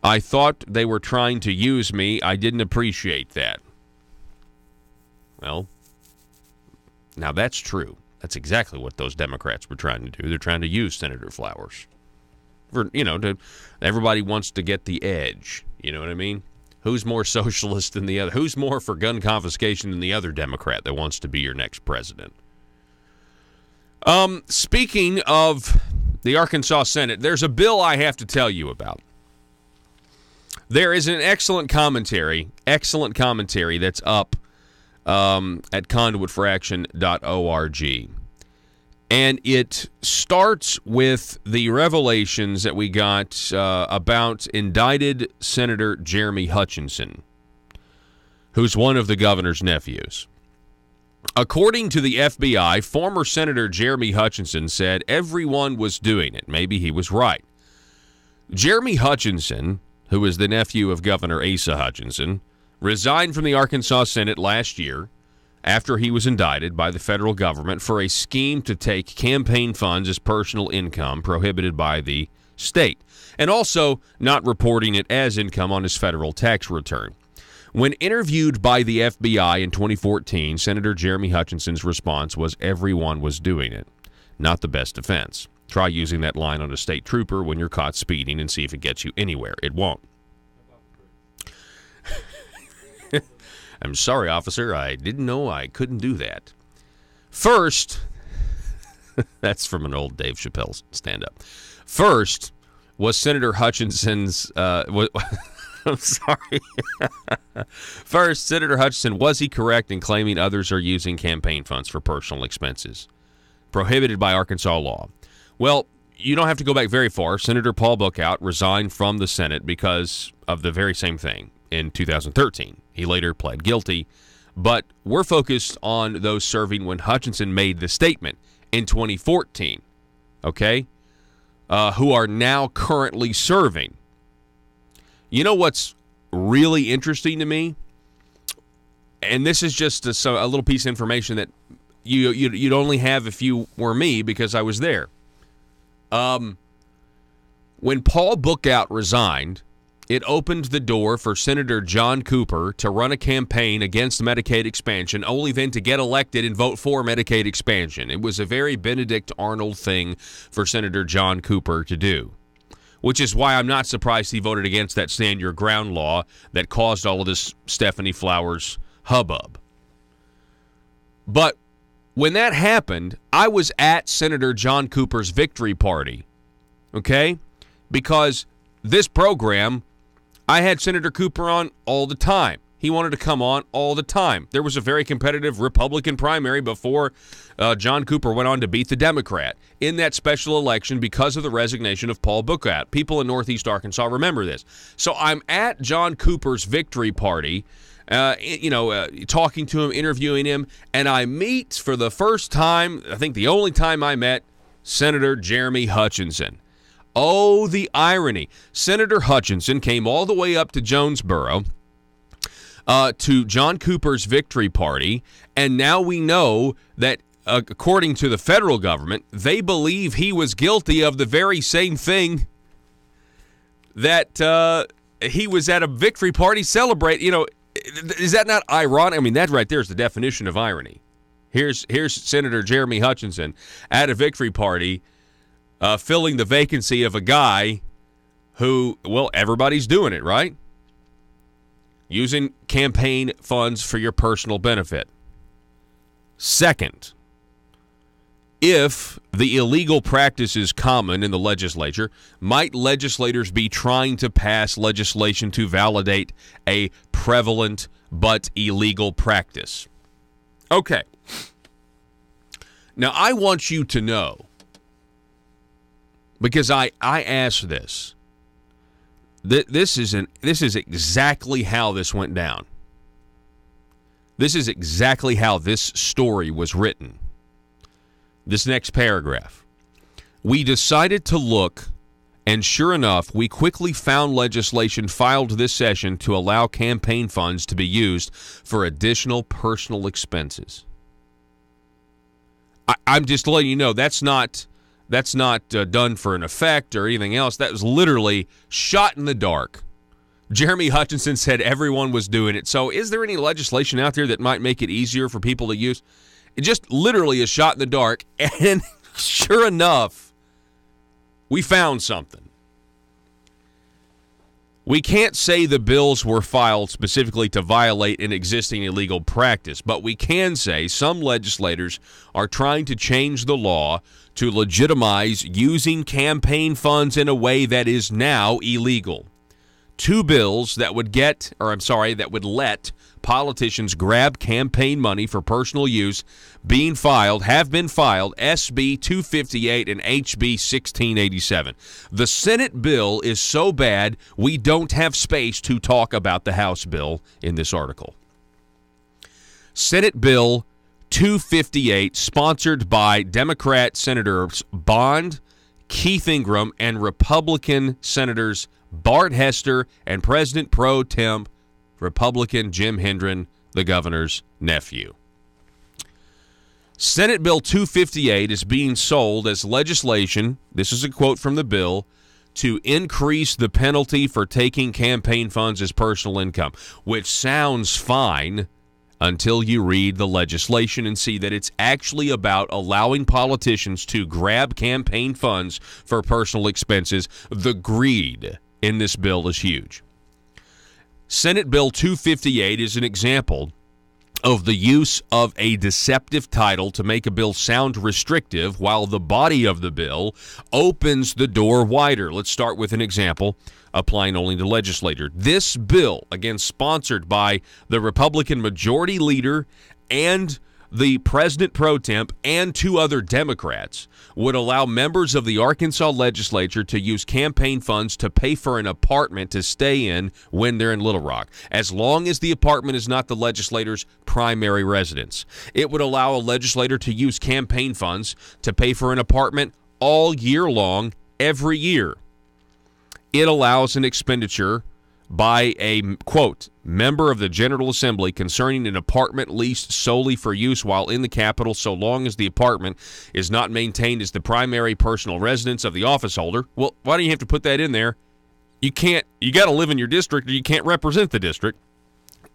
[SPEAKER 4] I thought they were trying to use me. I didn't appreciate that. Well, now that's true. That's exactly what those Democrats were trying to do. They're trying to use Senator Flowers. Everybody wants to get the edge. You know what I mean? Who's more socialist than the other? Who's more for gun confiscation than the other Democrat that wants to be your next president? Speaking of the Arkansas Senate, there's a bill I have to tell you about. There is an excellent commentary that's up at conduitforaction.org. And it starts with the revelations that we got about indicted Senator Jeremy Hutchinson, who's one of the governor's nephews. According to the FBI, former Senator Jeremy Hutchinson said everyone was doing it. Maybe he was right. Jeremy Hutchinson, who is the nephew of Governor Asa Hutchinson, resigned from the Arkansas Senate last year after he was indicted by the federal government for a scheme to take campaign funds as personal income prohibited by the state, and also not reporting it as income on his federal tax return. When interviewed by the FBI in 2014, Senator Jeremy Hutchinson's response was everyone was doing it. Not the best defense. Try using that line on a state trooper when you're caught speeding and see if it gets you anywhere. It won't. I'm sorry, officer. I didn't know I couldn't do that. First, that's from an old Dave Chappelle stand-up. First was Senator Hutchinson's... I'm sorry. First, Senator Hutchinson, was he correct in claiming others are using campaign funds for personal expenses? Prohibited by Arkansas law. Well, you don't have to go back very far. Senator Paul Bookout resigned from the Senate because of the very same thing in 2013. He later pled guilty. But we're focused on those serving when Hutchinson made the statement in 2014, okay, who are now currently serving. You know what's really interesting to me? And this is just a little piece of information that you'd only have if you were me, because I was there. When Paul Bookout resigned, it opened the door for Senator John Cooper to run a campaign against Medicaid expansion, only then to get elected and vote for Medicaid expansion. It was a very Benedict Arnold thing for Senator John Cooper to do, which is why I'm not surprised he voted against that Stand Your Ground law that caused all of this Stephanie Flowers hubbub. But when that happened, I was at Senator John Cooper's victory party, okay? Because this program, I had Senator Cooper on all the time. He wanted to come on all the time. There was a very competitive Republican primary before John Cooper went on to beat the Democrat in that special election because of the resignation of Paul Bookout. People in Northeast Arkansas remember this. So I'm at John Cooper's victory party, talking to him, interviewing him, and I meet for the first time, I think the only time I met, Senator Jeremy Hutchinson. Oh, the irony. Senator Hutchinson came all the way up to Jonesboro to John Cooper's victory party, and now we know that, according to the federal government, they believe he was guilty of the very same thing that he was at a victory party celebrate. You know, is that not ironic? I mean, that right there is the definition of irony. Here's Senator Jeremy Hutchinson at a victory party filling the vacancy of a guy who, well, everybody's doing it, right? Using campaign funds for your personal benefit. Second, if the illegal practice is common in the legislature, might legislators be trying to pass legislation to validate a prevalent but illegal practice? Okay. Now, I want you to know, because I asked this. This is exactly how this went down. This is exactly how this story was written. This next paragraph. We decided to look, and sure enough, we quickly found legislation filed this session to allow campaign funds to be used for additional personal expenses. I'm just letting you know that's not done for an effect or anything else. That was literally shot in the dark. Jeremy Hutchinson said everyone was doing it. So is there any legislation out there that might make it easier for people to use? It just literally is shot in the dark. And sure enough, we found something. We can't say the bills were filed specifically to violate an existing illegal practice, but we can say some legislators are trying to change the law to legitimize using campaign funds in a way that is now illegal. Two bills that would let politicians grab campaign money for personal use have been filed, SB 258 and HB 1687. The Senate bill is so bad we don't have space to talk about the House bill in this article. Senate Bill 258, sponsored by Democrat Senators Bond, Keith Ingram, and Republican Senators Bart Hester and President Pro Tem Republican Jim Hendren, the governor's nephew. Senate Bill 258 is being sold as legislation, this is a quote from the bill, to increase the penalty for taking campaign funds as personal income, which sounds fine until you read the legislation and see that it's actually about allowing politicians to grab campaign funds for personal expenses. The greed in this bill is huge. Senate Bill 258 is an example of the use of a deceptive title to make a bill sound restrictive while the body of the bill opens the door wider. Let's start with an example applying only to legislators. This bill, again sponsored by the Republican Majority Leader and the President Pro Temp and two other Democrats, would allow members of the Arkansas legislature to use campaign funds to pay for an apartment to stay in when they're in Little Rock, as long as the apartment is not the legislator's primary residence. It would allow a legislator to use campaign funds to pay for an apartment all year long, every year. It allows an expenditure by a, quote, member of the General Assembly concerning an apartment leased solely for use while in the Capitol, so long as the apartment is not maintained as the primary personal residence of the office holder. Well, why do you have to put that in there? You got to live in your district or you can't represent the district.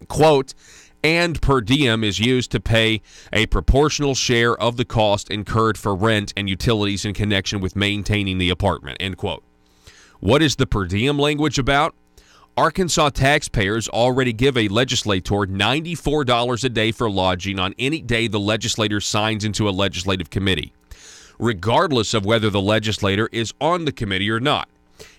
[SPEAKER 4] Quote, and per diem is used to pay a proportional share of the cost incurred for rent and utilities in connection with maintaining the apartment, end quote. What is the per diem language about? Arkansas taxpayers already give a legislator $94 a day for lodging on any day the legislator signs into a legislative committee, regardless of whether the legislator is on the committee or not.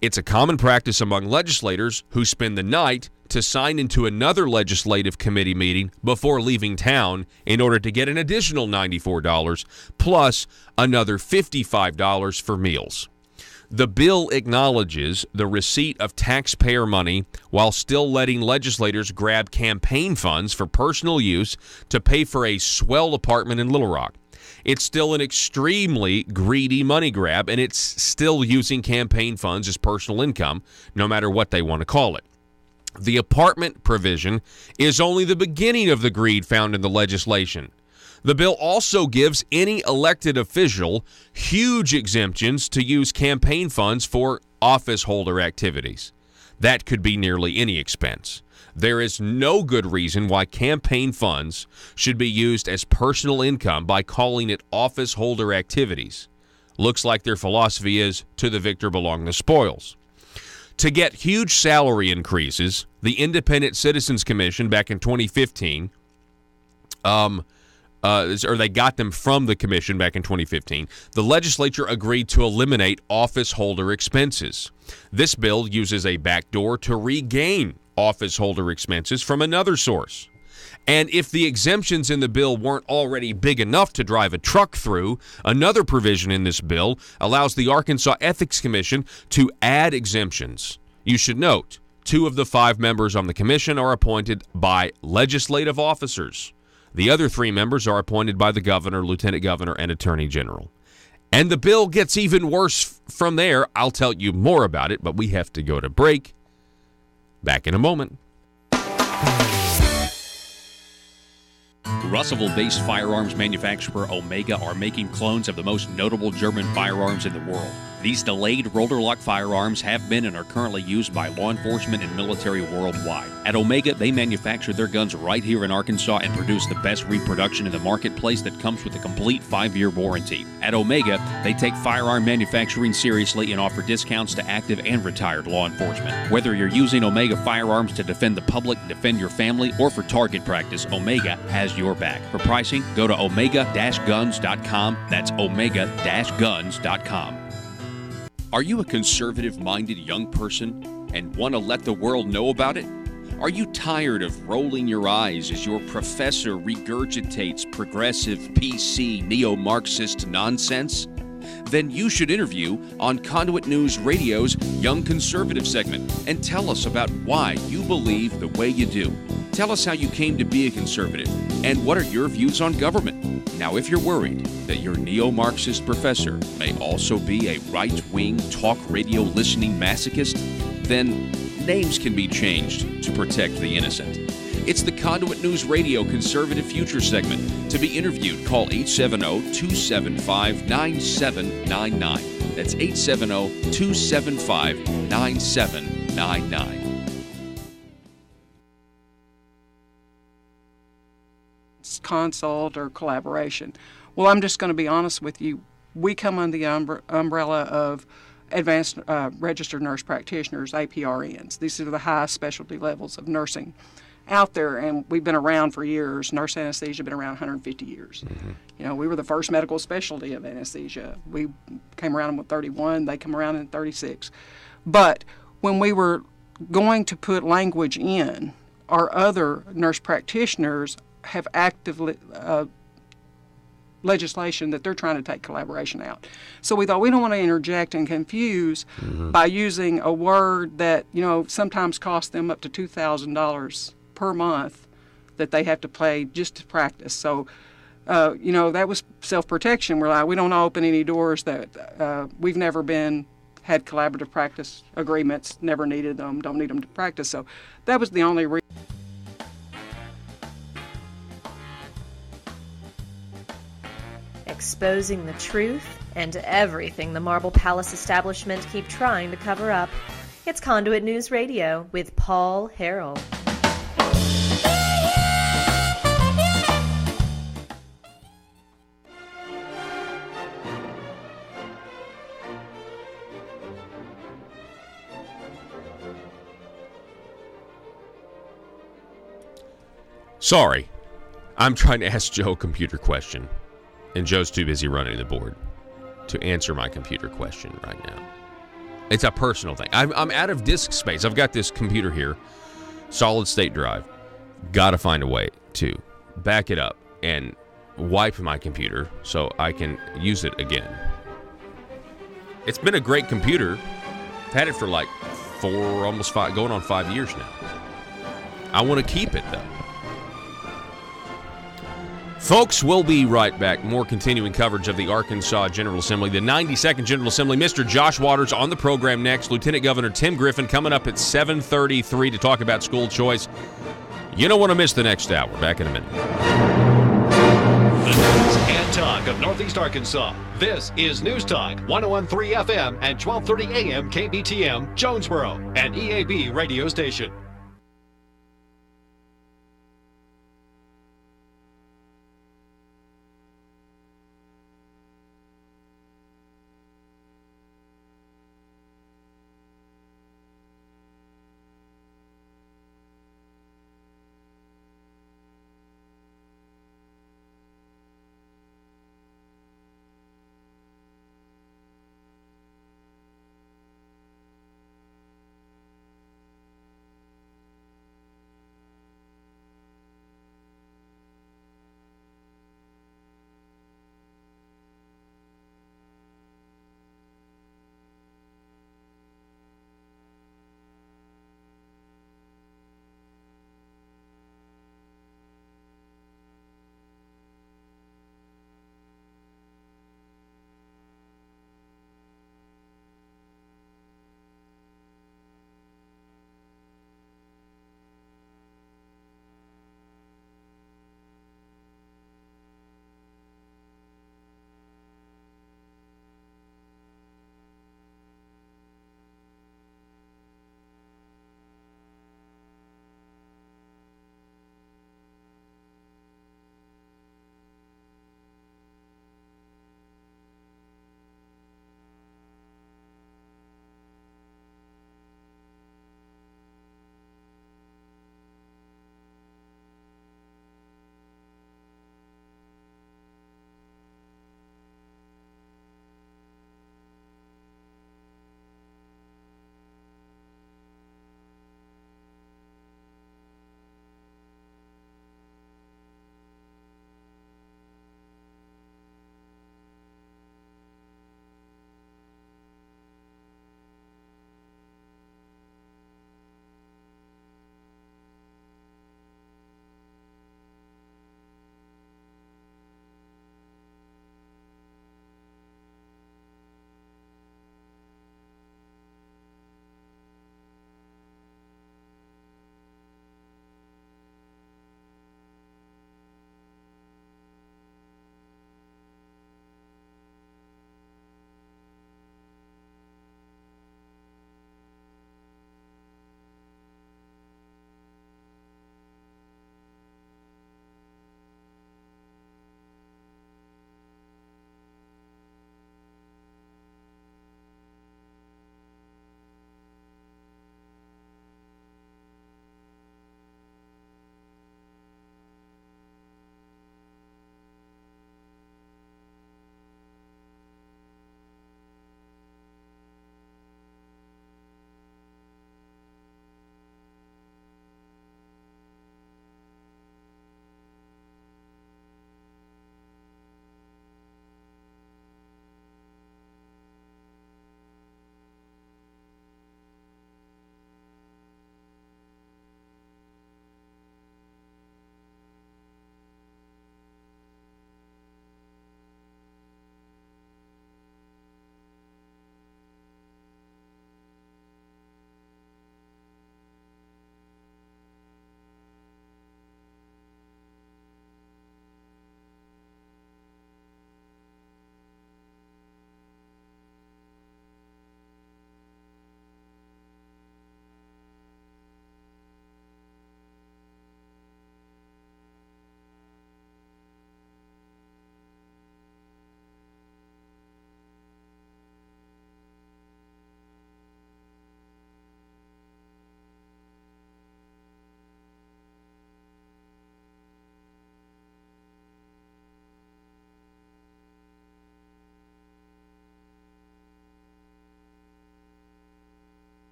[SPEAKER 4] It's a common practice among legislators who spend the night to sign into another legislative committee meeting before leaving town in order to get an additional $94 plus another $55 for meals. The bill acknowledges the receipt of taxpayer money while still letting legislators grab campaign funds for personal use to pay for a swell apartment in Little Rock. It's still an extremely greedy money grab, and it's still using campaign funds as personal income, no matter what they want to call it. The apartment provision is only the beginning of the greed found in the legislation. The bill also gives any elected official huge exemptions to use campaign funds for office holder activities. That could be nearly any expense. There is no good reason why campaign funds should be used as personal income by calling it office holder activities. Looks like their philosophy is, to the victor belong the spoils. To get huge salary increases, the Independent Citizens Commission back in 2015, or they got them from the commission back in 2015, the legislature agreed to eliminate office holder expenses. This bill uses a backdoor to regain office holder expenses from another source. And if the exemptions in the bill weren't already big enough to drive a truck through, another provision in this bill allows the Arkansas Ethics Commission to add exemptions. You should note, 2 of the 5 members on the commission are appointed by legislative officers. The other 3 members are appointed by the governor, lieutenant governor, and attorney general. And the bill gets even worse from there. I'll tell you more about it, but we have to go to break. Back in a moment.
[SPEAKER 6] Russellville-based firearms manufacturer Omega are making clones of the most notable German firearms in the world. These delayed rotor-lock firearms have been and are currently used by law enforcement and military worldwide. At Omega, they manufacture their guns right here in Arkansas and produce the best reproduction in the marketplace that comes with a complete 5-year warranty. At Omega, they take firearm manufacturing seriously and offer discounts to active and retired law enforcement. Whether you're using Omega firearms to defend the public, defend your family, or for target practice, Omega has your back. For pricing, go to omega-guns.com. That's omega-guns.com. Are you a conservative-minded young person and want to let the world know about it? Are you tired of rolling your eyes as your professor regurgitates progressive, PC, neo-Marxist nonsense? Then you should interview on Conduit News Radio's Young Conservative segment and tell us about why you believe the way you do. Tell us how you came to be a conservative and what are your views on government. Now, if you're worried that your neo-Marxist professor may also be a right-wing talk radio listening masochist, then names can be changed to protect the innocent. It's the Conduit News Radio Conservative Future segment. To be interviewed, call 870-275-9799. That's 870-275-9799.
[SPEAKER 5] Consult or collaboration. Well, I'm just going to be honest with you. We come under the umbrella of advanced registered nurse practitioners, APRNs. These are the highest specialty levels of nursing out there, and we've been around for years. Nurse anesthesia has been around 150 years. Mm-hmm. You know, we were the first medical specialty of anesthesia. We came around in 31, they come around in 36. But when we were going to put language in, our other nurse practitioners have actively legislation that they're trying to take collaboration out. So we thought we don't want to interject and confuse by using a word that, you know, sometimes costs them up to $2,000 per month that they have to pay just to practice. So, you know, that was self-protection. We're like, we don't open any doors that we've never had collaborative practice agreements, never needed them, don't need them to practice. So that was the only reason.
[SPEAKER 3] Exposing the truth and everything the Marble Palace establishment keep trying to cover up. It's Conduit News Radio with Paul Harrell.
[SPEAKER 4] Sorry, I'm trying to ask Joe a computer question. And Joe's too busy running the board to answer my computer question right now. It's a personal thing. I'm out of disk space. I've got this computer here, solid state drive. Got to find a way to back it up and wipe my computer so I can use it again. It's been a great computer. I've had it for like almost 5, going on 5 years now. I want to keep it though. Folks, we'll be right back. More continuing coverage of the Arkansas General Assembly, the 92nd General Assembly. Mr. Josh Waters on the program next. Lieutenant Governor Tim Griffin coming up at 7:33 to talk about school choice. You don't want to miss the next hour. Back in a minute.
[SPEAKER 13] The news and time talk of Northeast Arkansas. This is News Talk, 101.3 FM and 12:30 AM KBTM, Jonesboro, an EAB radio station.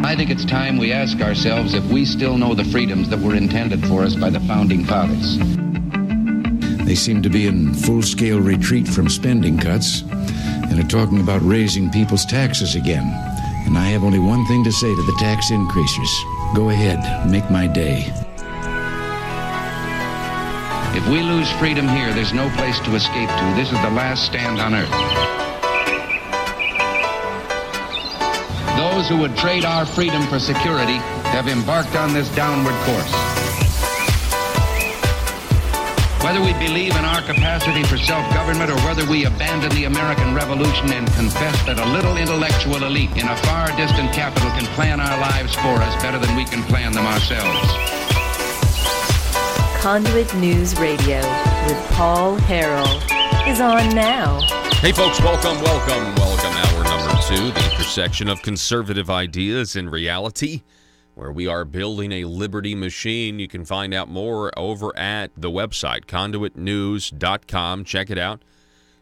[SPEAKER 1] I think it's time we ask ourselves if we still know the freedoms that were intended for us by the Founding Fathers.
[SPEAKER 2] They seem to be in full-scale retreat from spending cuts and are talking about raising people's taxes again. And I have only one thing to say to the tax increasers. Go ahead, make my day.
[SPEAKER 1] If we lose freedom here, there's no place to escape to. This is the last stand on earth. Those who would trade our freedom for security have embarked on this downward course. Whether we believe in our capacity for self-government or whether we abandon the American Revolution and confess that a little intellectual elite in a far distant capital can plan our lives for us better than we can plan them ourselves.
[SPEAKER 3] Conduit News Radio with Paul Harrell is on now.
[SPEAKER 4] Hey folks, welcome. Hour number 2, the intersection of conservative ideas and reality, where we are building a liberty machine. You can find out more over at the website, conduitnews.com. Check it out.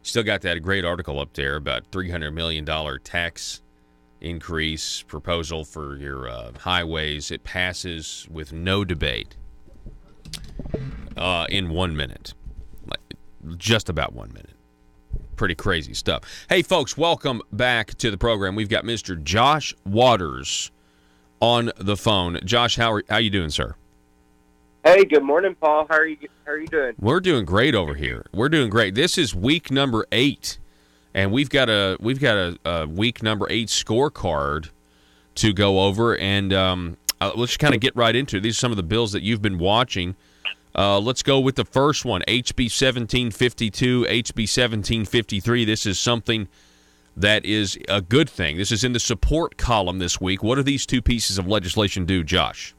[SPEAKER 4] Still got that great article up there about $300 million tax increase proposal for your highways. It passes with no debate in 1 minute. Just about 1 minute. Pretty crazy stuff. Hey, folks, welcome back to the program. We've got Mr. Josh Waters on the phone. Josh, how you doing, sir?
[SPEAKER 14] Hey, good morning, Paul. How are you doing?
[SPEAKER 4] We're doing great over here. We're doing great. This is week number 8, and we've got a week number 8 scorecard to go over, and let's kind of get right into it. These are some of the bills that you've been watching. Let's go with the first one, HB 1752, HB 1753. This is something that is a good thing. This is in the support column this week. What do these two pieces of legislation do, Josh?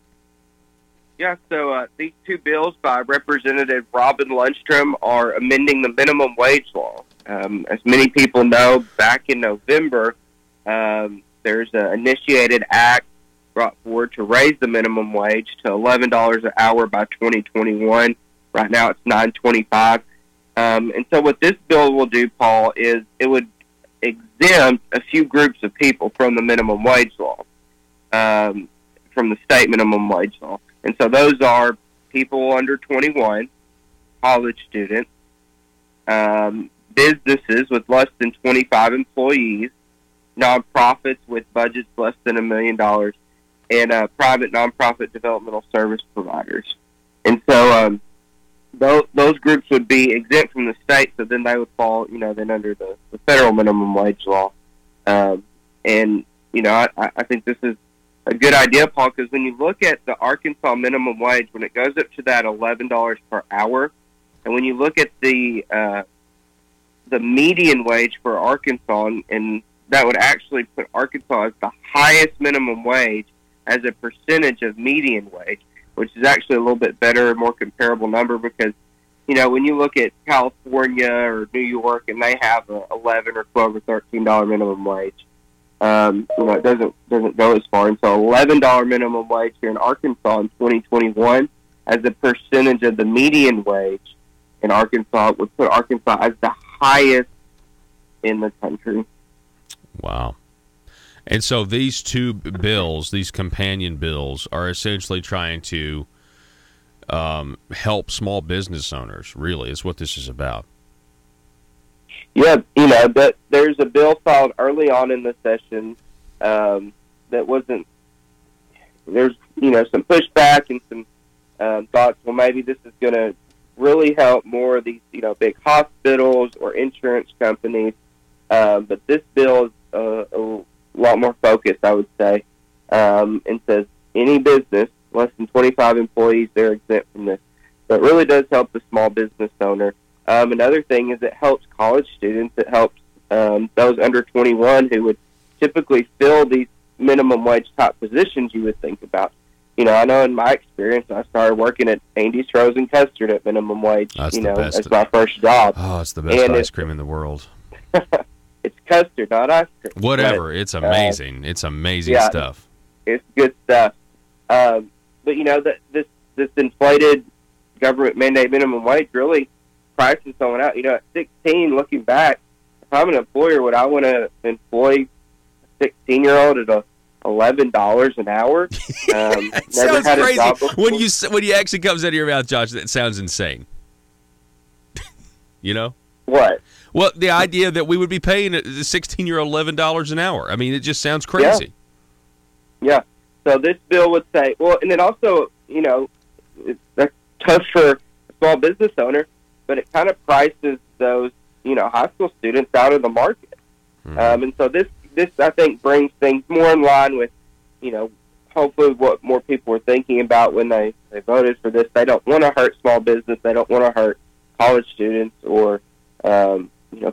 [SPEAKER 14] Yeah, so these two bills by Representative Robin Lundstrom are amending the minimum wage law. As many people know, back in November, there's an initiated act brought forward to raise the minimum wage to $11 an hour by 2021. Right now it's $9.25. And so what this bill will do, Paul, is it would exempt a few groups of people from the minimum wage law, from the state minimum wage law. And so those are people under 21, college students, businesses with less than 25 employees, nonprofits with budgets less than $1 million, and private nonprofit developmental service providers. And so those groups would be exempt from the state, so then they would fall, then under the federal minimum wage law. I think this is a good idea, Paul, because when you look at the Arkansas minimum wage, when it goes up to that $11 per hour, and when you look at the median wage for Arkansas, and that would actually put Arkansas as the highest minimum wage as a percentage of median wage, which is actually a little bit better, more comparable number, because, when you look at California or New York and they have a $11 or $12 or $13 minimum wage, it doesn't go as far. And so $11 minimum wage here in Arkansas in 2021 as a percentage of the median wage in Arkansas would put Arkansas as the highest in the country.
[SPEAKER 4] Wow. And so these two bills, these companion bills, are essentially trying to help small business owners, really, is what this is about.
[SPEAKER 14] Yeah, there's a bill filed early on in the session that wasn't, there's, some pushback and some thoughts, well, maybe this is going to really help more of these, big hospitals or insurance companies. But this bill is a lot more focused, I would say, and says any business, less than 25 employees, they're exempt from this. So it really does help the small business owner. Another thing is it helps college students. It helps those under 21 who would typically fill these minimum wage type positions you would think about. I know in my experience, I started working at Andy's Frozen Custard at minimum wage, as my first job.
[SPEAKER 4] Oh, it's the best ice cream in the world.
[SPEAKER 14] It's custard, not ice cream.
[SPEAKER 4] Whatever. It's amazing. It's amazing stuff.
[SPEAKER 14] It's good stuff. But, this inflated government mandate minimum wage really pricing someone out. At 16, looking back, if I'm an employer, would I want to employ a 16-year-old at a $11 an hour.
[SPEAKER 4] It sounds crazy. When you actually comes out of your mouth, Josh, that sounds insane. You know?
[SPEAKER 14] What?
[SPEAKER 4] Well, the idea that we would be paying a 16-year-old $11 an hour. I mean, it just sounds crazy.
[SPEAKER 14] Yeah. So this bill would say, well, and it also, that's tough for a small business owner, but it kind of prices those, high school students out of the market. And so this, I think, brings things more in line with, hopefully what more people were thinking about when they voted for this. They don't want to hurt small business. They don't want to hurt college students or,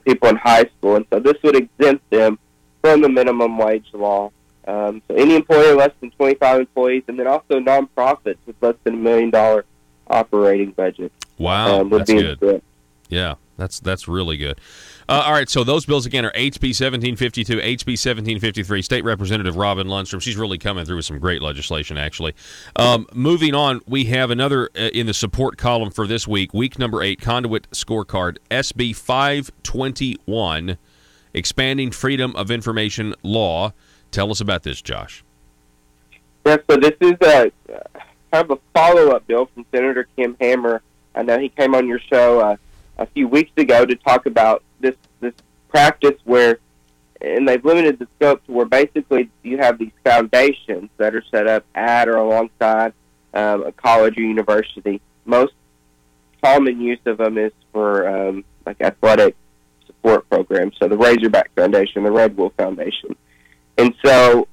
[SPEAKER 14] people in high school. And so this would exempt them from the minimum wage law. So any employer less than 25 employees, and then also nonprofits with less than $1 million operating budget.
[SPEAKER 4] Wow, that's good. Exempt. Yeah, that's really good. All right, so those bills again are HB 1752, HB 1753. State Representative Robin Lundstrom. She's really coming through with some great legislation, actually. Moving on, we have another in the support column for this week, week number 8, Conduit Scorecard, SB 521, Expanding Freedom of Information Law. Tell us about this, Josh.
[SPEAKER 14] Yeah, so this is kind of a follow-up bill from Senator Kim Hammer. I know he came on your show a few weeks ago to talk about this practice where, and they've limited the scope to where basically you have these foundations that are set up at or alongside a college or university. Most common use of them is for like athletic support programs. So the Razorback Foundation, the Red Wolf Foundation. And so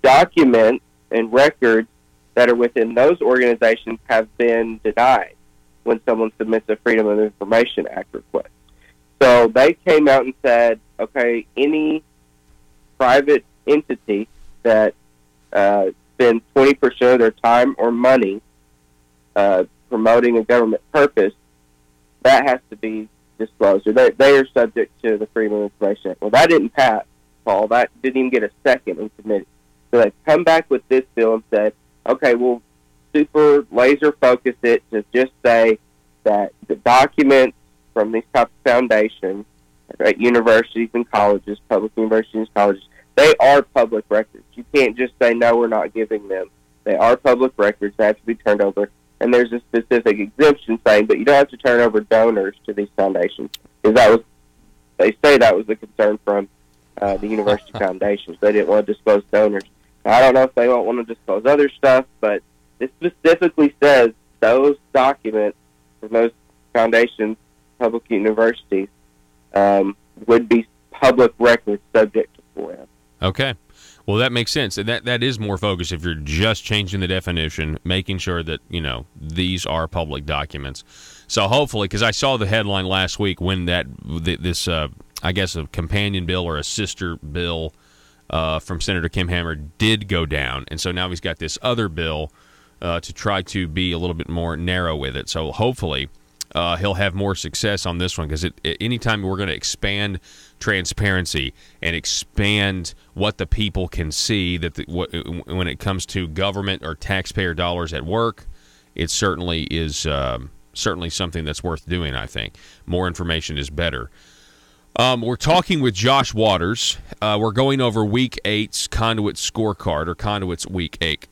[SPEAKER 14] documents and records that are within those organizations have been denied when someone submits a Freedom of Information Act request. So they came out and said, okay, any private entity that spends 20% of their time or money promoting a government purpose, that has to be disclosed. Or they are subject to the Freedom of Information Act. Well, that didn't pass, Paul. That didn't even get a second in committee. So they come back with this bill and said, okay, we'll super laser focus it to just say that the documents from these types of foundations at universities and colleges, public universities and colleges, they are public records. You can't just say, no, we're not giving them. They are public records. They have to be turned over. And there's a specific exemption saying, but you don't have to turn over donors to these foundations. Because they say that was the concern from the university foundations. They didn't want to disclose donors. Now, I don't know if they won't want to disclose other stuff, but this specifically says those documents from those foundations, public universities, would be public records subject to FOIA.
[SPEAKER 4] Okay. Well, that makes sense. And that is more focused if you're just changing the definition, making sure that, these are public documents. So hopefully, because I saw the headline last week when this I guess a companion bill or a sister bill from Senator Kim Hammer did go down. And so now he's got this other bill to try to be a little bit more narrow with it. So hopefully he'll have more success on this one, because anytime we're going to expand transparency and expand what the people can see, when it comes to government or taxpayer dollars at work, it certainly is certainly something that's worth doing, I think. More information is better. We're talking with Josh Waters. We're going over Week 8's Conduit Scorecard, or Conduit's Week 8,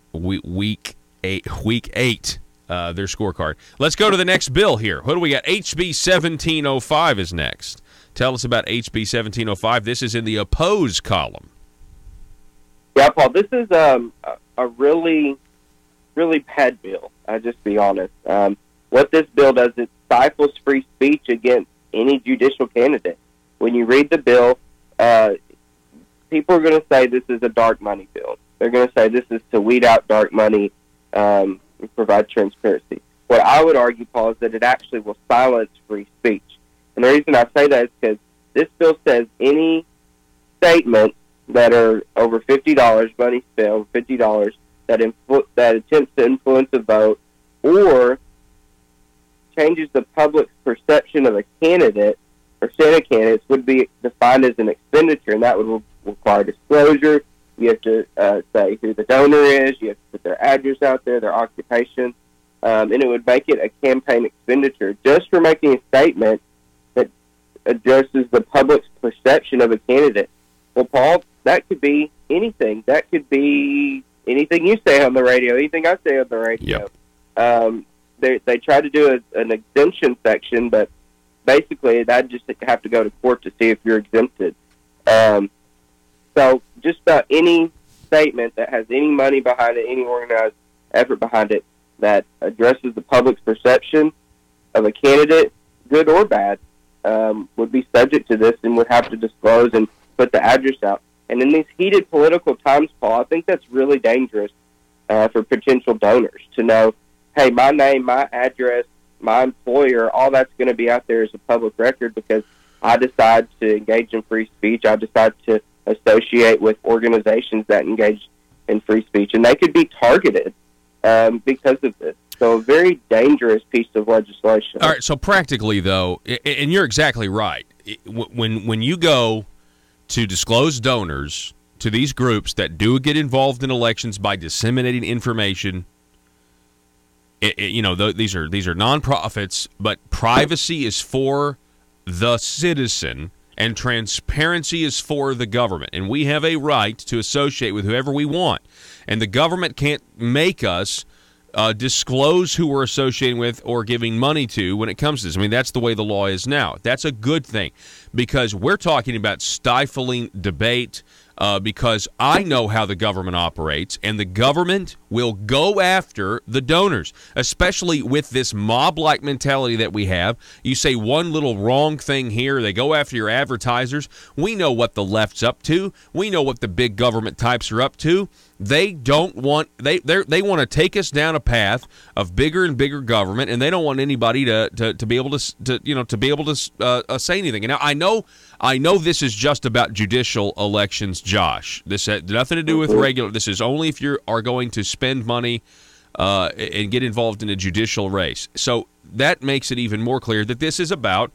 [SPEAKER 4] their scorecard. Let's go to the next bill here. What do we got? HB 1705 is next. Tell us about HB 1705. This is in the opposed column.
[SPEAKER 14] Yeah, Paul, this is a really, really bad bill. I'll just be honest. What this bill does, it stifles free speech against any judicial candidate. When you read the bill, people are going to say this is a dark money bill. They're going to say this is to weed out dark money and provide transparency. What I would argue, Paul, is that it actually will silence free speech. And the reason I say that is because this bill says any statements that are over $50, money spent over $50, that attempts to influence a vote or changes the public's perception of a candidate or Senate candidates would be defined as an expenditure, and that would require disclosure. You have to say who the donor is. You have to put their address out there, their occupation, and it would make it a campaign expenditure just for making a statement that addresses the public's perception of a candidate. Well, Paul, that could be anything. That could be anything you say on the radio, anything I say on the radio. They try to do an exemption section, but basically I'd just have to go to court to see if you're exempted. So just about any statement that has any money behind it, any organized effort behind it, that addresses the public's perception of a candidate, good or bad, would be subject to this and would have to disclose and put the address out. And in these heated political times, Paul, I think that's really dangerous for potential donors to know, hey, my name, my address, my employer, all that's going to be out there as a public record because I decide to engage in free speech. I decide to associate with organizations that engage in free speech, and they could be targeted because of this. So a very dangerous piece of legislation.
[SPEAKER 4] All right, so practically, though, and you're exactly right, when you go to disclose donors to these groups that do get involved in elections by disseminating information, these are nonprofits, but privacy is for the citizen and transparency is for the government. And we have a right to associate with whoever we want. And the government can't make us disclose who we're associating with or giving money to when it comes to this. I mean, that's the way the law is now. That's a good thing because we're talking about stifling debate because I know how the government operates, and the government will go after the donors, especially with this mob-like mentality that we have. You say one little wrong thing here, they go after your advertisers. We know what the left's up to. We know what the big government types are up to. They don't want they want to take us down a path of bigger and bigger government, and they don't want anybody to be able to say anything. And now I know this is just about judicial elections, Josh. This had nothing to do with regular. This is only if you are going to spend money and get involved in a judicial race. So that makes it even more clear that this is about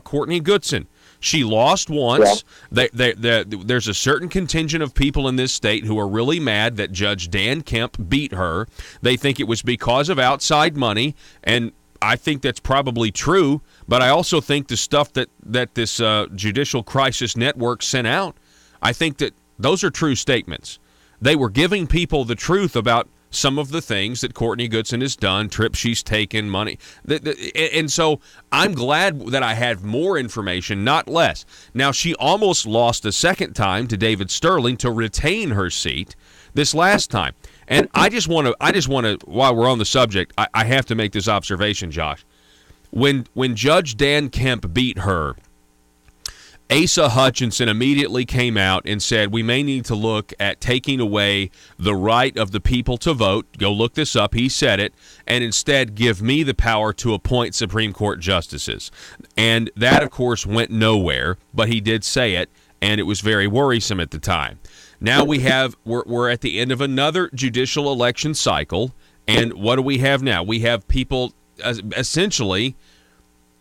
[SPEAKER 4] Courtney Goodson. She lost once. Yeah. There's a certain contingent of people in this state who are really mad that Judge Dan Kemp beat her. They think it was because of outside money, and I think that's probably true. But I also think the stuff that this Judicial Crisis Network sent out, I think that those are true statements. They were giving people the truth about some of the things that Courtney Goodson has done, trips she's taken, money. And so I'm glad that I had more information, not less. Now, she almost lost a second time to David Sterling to retain her seat this last time. And I just want to, while we're on the subject, I have to make this observation, Josh. When Judge Dan Kemp beat her, Asa Hutchinson immediately came out and said, we may need to look at taking away the right of the people to vote. Go look this up. He said it. And instead give me the power to appoint Supreme Court justices. And that, of course, went nowhere, but he did say it, and it was very worrisome at the time. Now we're at the end of another judicial election cycle, and what do we have now? We have people essentially,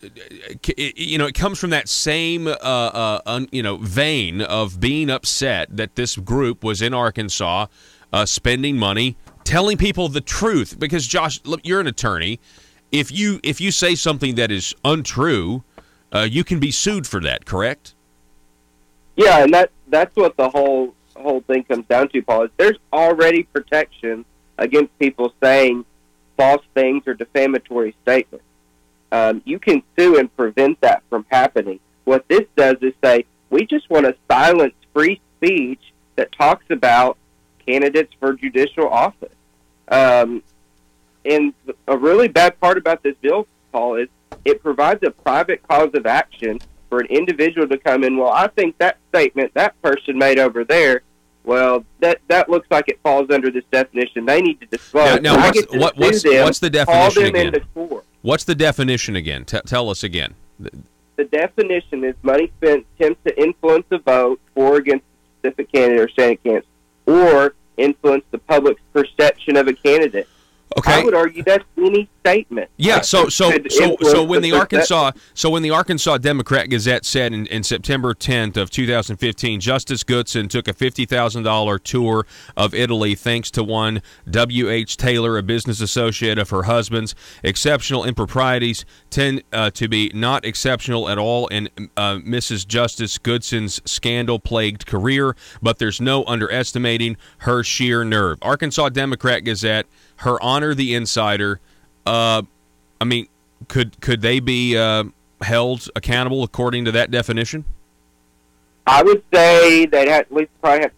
[SPEAKER 4] it comes from that same vein of being upset that this group was in Arkansas spending money, telling people the truth. Because Josh, look, you're an attorney. If you say something that is untrue, you can be sued for that. Correct?
[SPEAKER 14] Yeah, and that's what the whole thing comes down to, Paul. Is there's already protection against people saying false things or defamatory statements. You can sue and prevent that from happening. What this does is say, we just want to silence free speech that talks about candidates for judicial office. And a really bad part about this bill, Paul, is it provides a private cause of action for an individual to come in, well, I think that statement that person made over there, well, that looks like it falls under this definition. They need to disclose.
[SPEAKER 4] Now what's the definition again? What's the definition again? Tell us again.
[SPEAKER 14] The definition is money spent attempts to influence a vote for or against a specific candidate or standing candidate, or influence the public's perception of a candidate.
[SPEAKER 4] Okay.
[SPEAKER 14] I would argue that's any statement.
[SPEAKER 4] Yeah, so when the Arkansas Democrat Gazette said in September 10th of 2015, Justice Goodson took a $50,000 tour of Italy thanks to one W.H. Taylor, a business associate of her husband's. Exceptional improprieties tend to be not exceptional at all in Mrs. Justice Goodson's scandal-plagued career, but there's no underestimating her sheer nerve. Arkansas Democrat Gazette, Her Honor the Insider. I mean, could they be held accountable according to that definition?
[SPEAKER 14] I would say they'd at least probably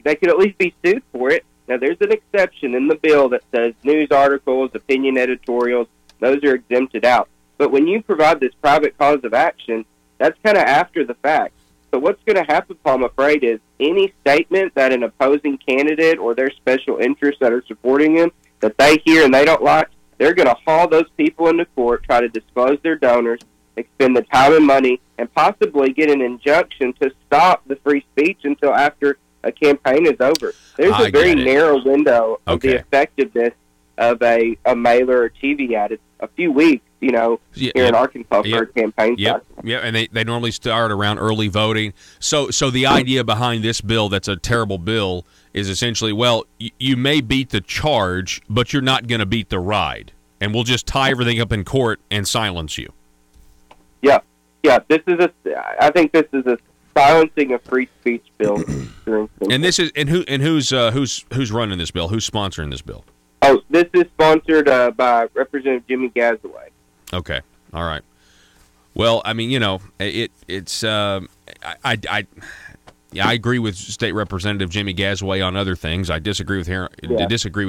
[SPEAKER 14] they could at least be sued for it. Now, there's an exception in the bill that says news articles, opinion editorials, those are exempted out. But when you provide this private cause of action, that's kind of after the fact. So what's going to happen, Paul, I'm afraid, is any statement that an opposing candidate or their special interests that are supporting him that they hear and they don't like, they're going to haul those people into court, try to disclose their donors, expend the time and money, and possibly get an injunction to stop the free speech until after a campaign is over. There's a very narrow window of the effectiveness of a mailer or TV ad. It's a few weeks, here in Arkansas for a campaign cycle.
[SPEAKER 4] Yeah, and they normally start around early voting. So the idea behind this bill that's a terrible bill is essentially, well, you may beat the charge, but you're not going to beat the ride. And we'll just tie everything up in court and silence you.
[SPEAKER 14] Yeah. I think this is a silencing of free speech bill.
[SPEAKER 4] And who's running this bill? Who's sponsoring this bill?
[SPEAKER 14] Oh, this is sponsored by Representative Jimmy Gazaway.
[SPEAKER 4] Okay, all right. Well, I mean, it's I agree with State Representative Jimmy Gazaway on other things. I disagree with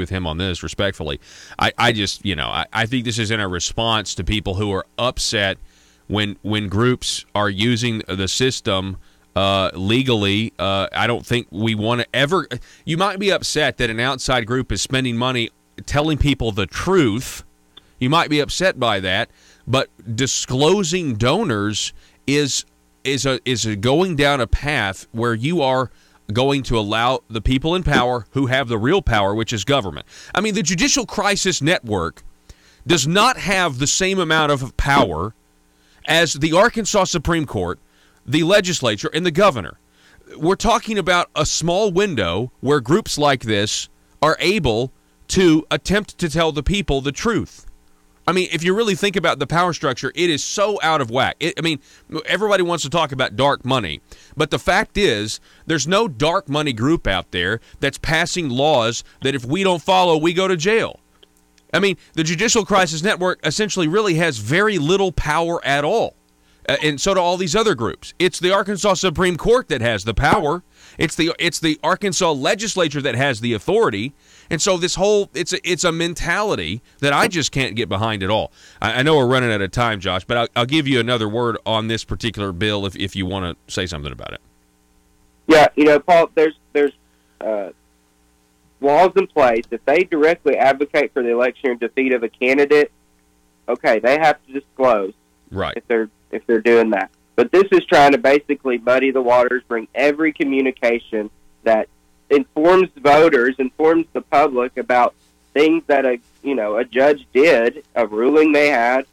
[SPEAKER 4] him on this, respectfully. I just, I think this is in a response to people who are upset when groups are using the system legally. I don't think we want to ever. You might be upset that an outside group is spending money telling people the truth. You might be upset by that, but disclosing donors is going down a path where you are going to allow the people in power who have the real power, which is government. I mean, the Judicial Crisis Network does not have the same amount of power as the Arkansas Supreme Court, the legislature, and the governor. We're talking about a small window where groups like this are able to attempt to tell the people the truth. I mean, if you really think about the power structure, it is so out of whack. Everybody wants to talk about dark money, but the fact is there's no dark money group out there that's passing laws that if we don't follow, we go to jail. I mean, the Judicial Crisis Network essentially really has very little power at all. And so do all these other groups. It's the Arkansas Supreme Court that has the power. It's the Arkansas legislature that has the authority. And so this whole it's a mentality that I just can't get behind at all. I know we're running out of time, Josh, but I'll give you another word on this particular bill if you want to say something about it.
[SPEAKER 14] Yeah, Paul, there's laws in place. If they directly advocate for the election or defeat of a candidate, okay, they have to disclose.
[SPEAKER 4] Right.
[SPEAKER 14] If they're doing that. But this is trying to basically muddy the waters, bring every communication that informs voters, informs the public about things that a judge did, a ruling they had,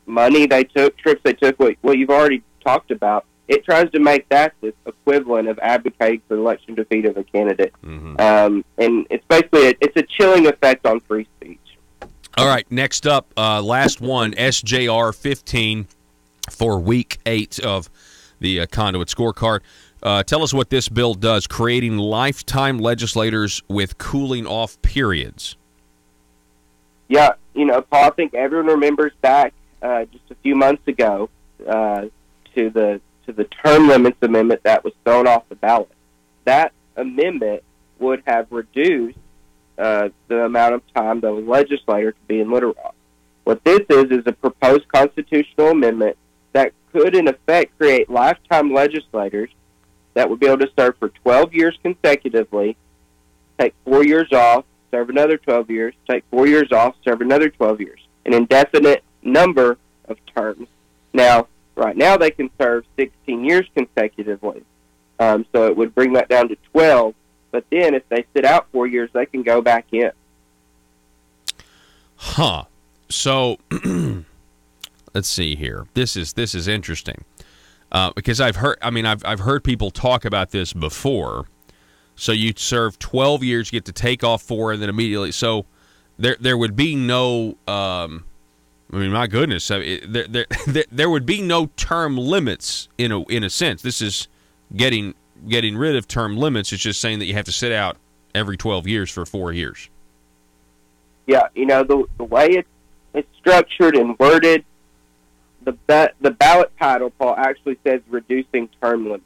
[SPEAKER 14] money they took, trips they took, what you've already talked about. It tries to make that the equivalent of advocating for the election defeat of a candidate. Mm-hmm. And it's basically it's a chilling effect on free speech.
[SPEAKER 4] All right, next up, last one, SJR 15 for Week 8 of the Conduit Scorecard. Tell us what this bill does, creating lifetime legislators with cooling off periods.
[SPEAKER 14] Yeah, Paul, I think everyone remembers back just a few months ago to the term limits amendment that was thrown off the ballot. That amendment would have reduced the amount of time the legislator could be in Little Rock. What this is a proposed constitutional amendment that could, in effect, create lifetime legislators that would be able to serve for 12 years consecutively, take 4 years off, serve another 12 years, take 4 years off, serve another 12 years, an indefinite number of terms. Now, right now they can serve 16 years consecutively, so it would bring that down to 12. But then if they sit out 4 years, they can go back in.
[SPEAKER 4] So let's see here. This is interesting because I've heard people talk about this before. So you serve 12 years, get to take off 4, and then immediately. So there would be no. My goodness, there would be no term limits in a sense. This is getting rid of term limits. It's just saying that you have to sit out every 12 years for 4 years.
[SPEAKER 14] Yeah, the way it's structured and worded, the ballot title, Paul, actually says reducing term limits.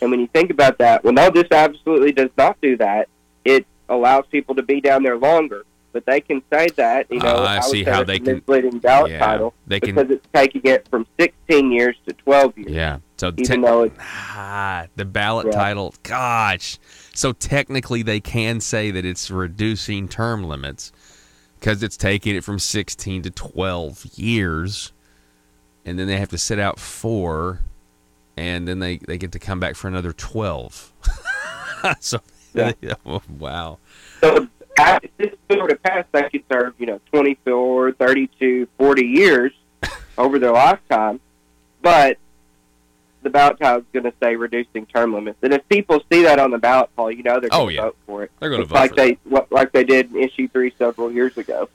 [SPEAKER 14] And when you think about that, well, no, this absolutely does not do that. It allows people to be down there longer. But they can say that,
[SPEAKER 4] I see how they can
[SPEAKER 14] misleading ballot title because it's taking it from 16 years to 12 years.
[SPEAKER 4] Yeah, so
[SPEAKER 14] even though it's
[SPEAKER 4] the ballot title, gosh. So technically, they can say that it's reducing term limits because it's taking it from 16 to 12 years, and then they have to sit out 4, and then they get to come back for another 12. So, wow.
[SPEAKER 14] So if this bill were to pass, they could serve, 24, 32, 40 years over their lifetime. But the ballot title is going to say reducing term limits. And if people see that on the ballot, Paul, they're going to vote for it.
[SPEAKER 4] They're going to vote for it.
[SPEAKER 14] Like they did in Issue 3 several years ago.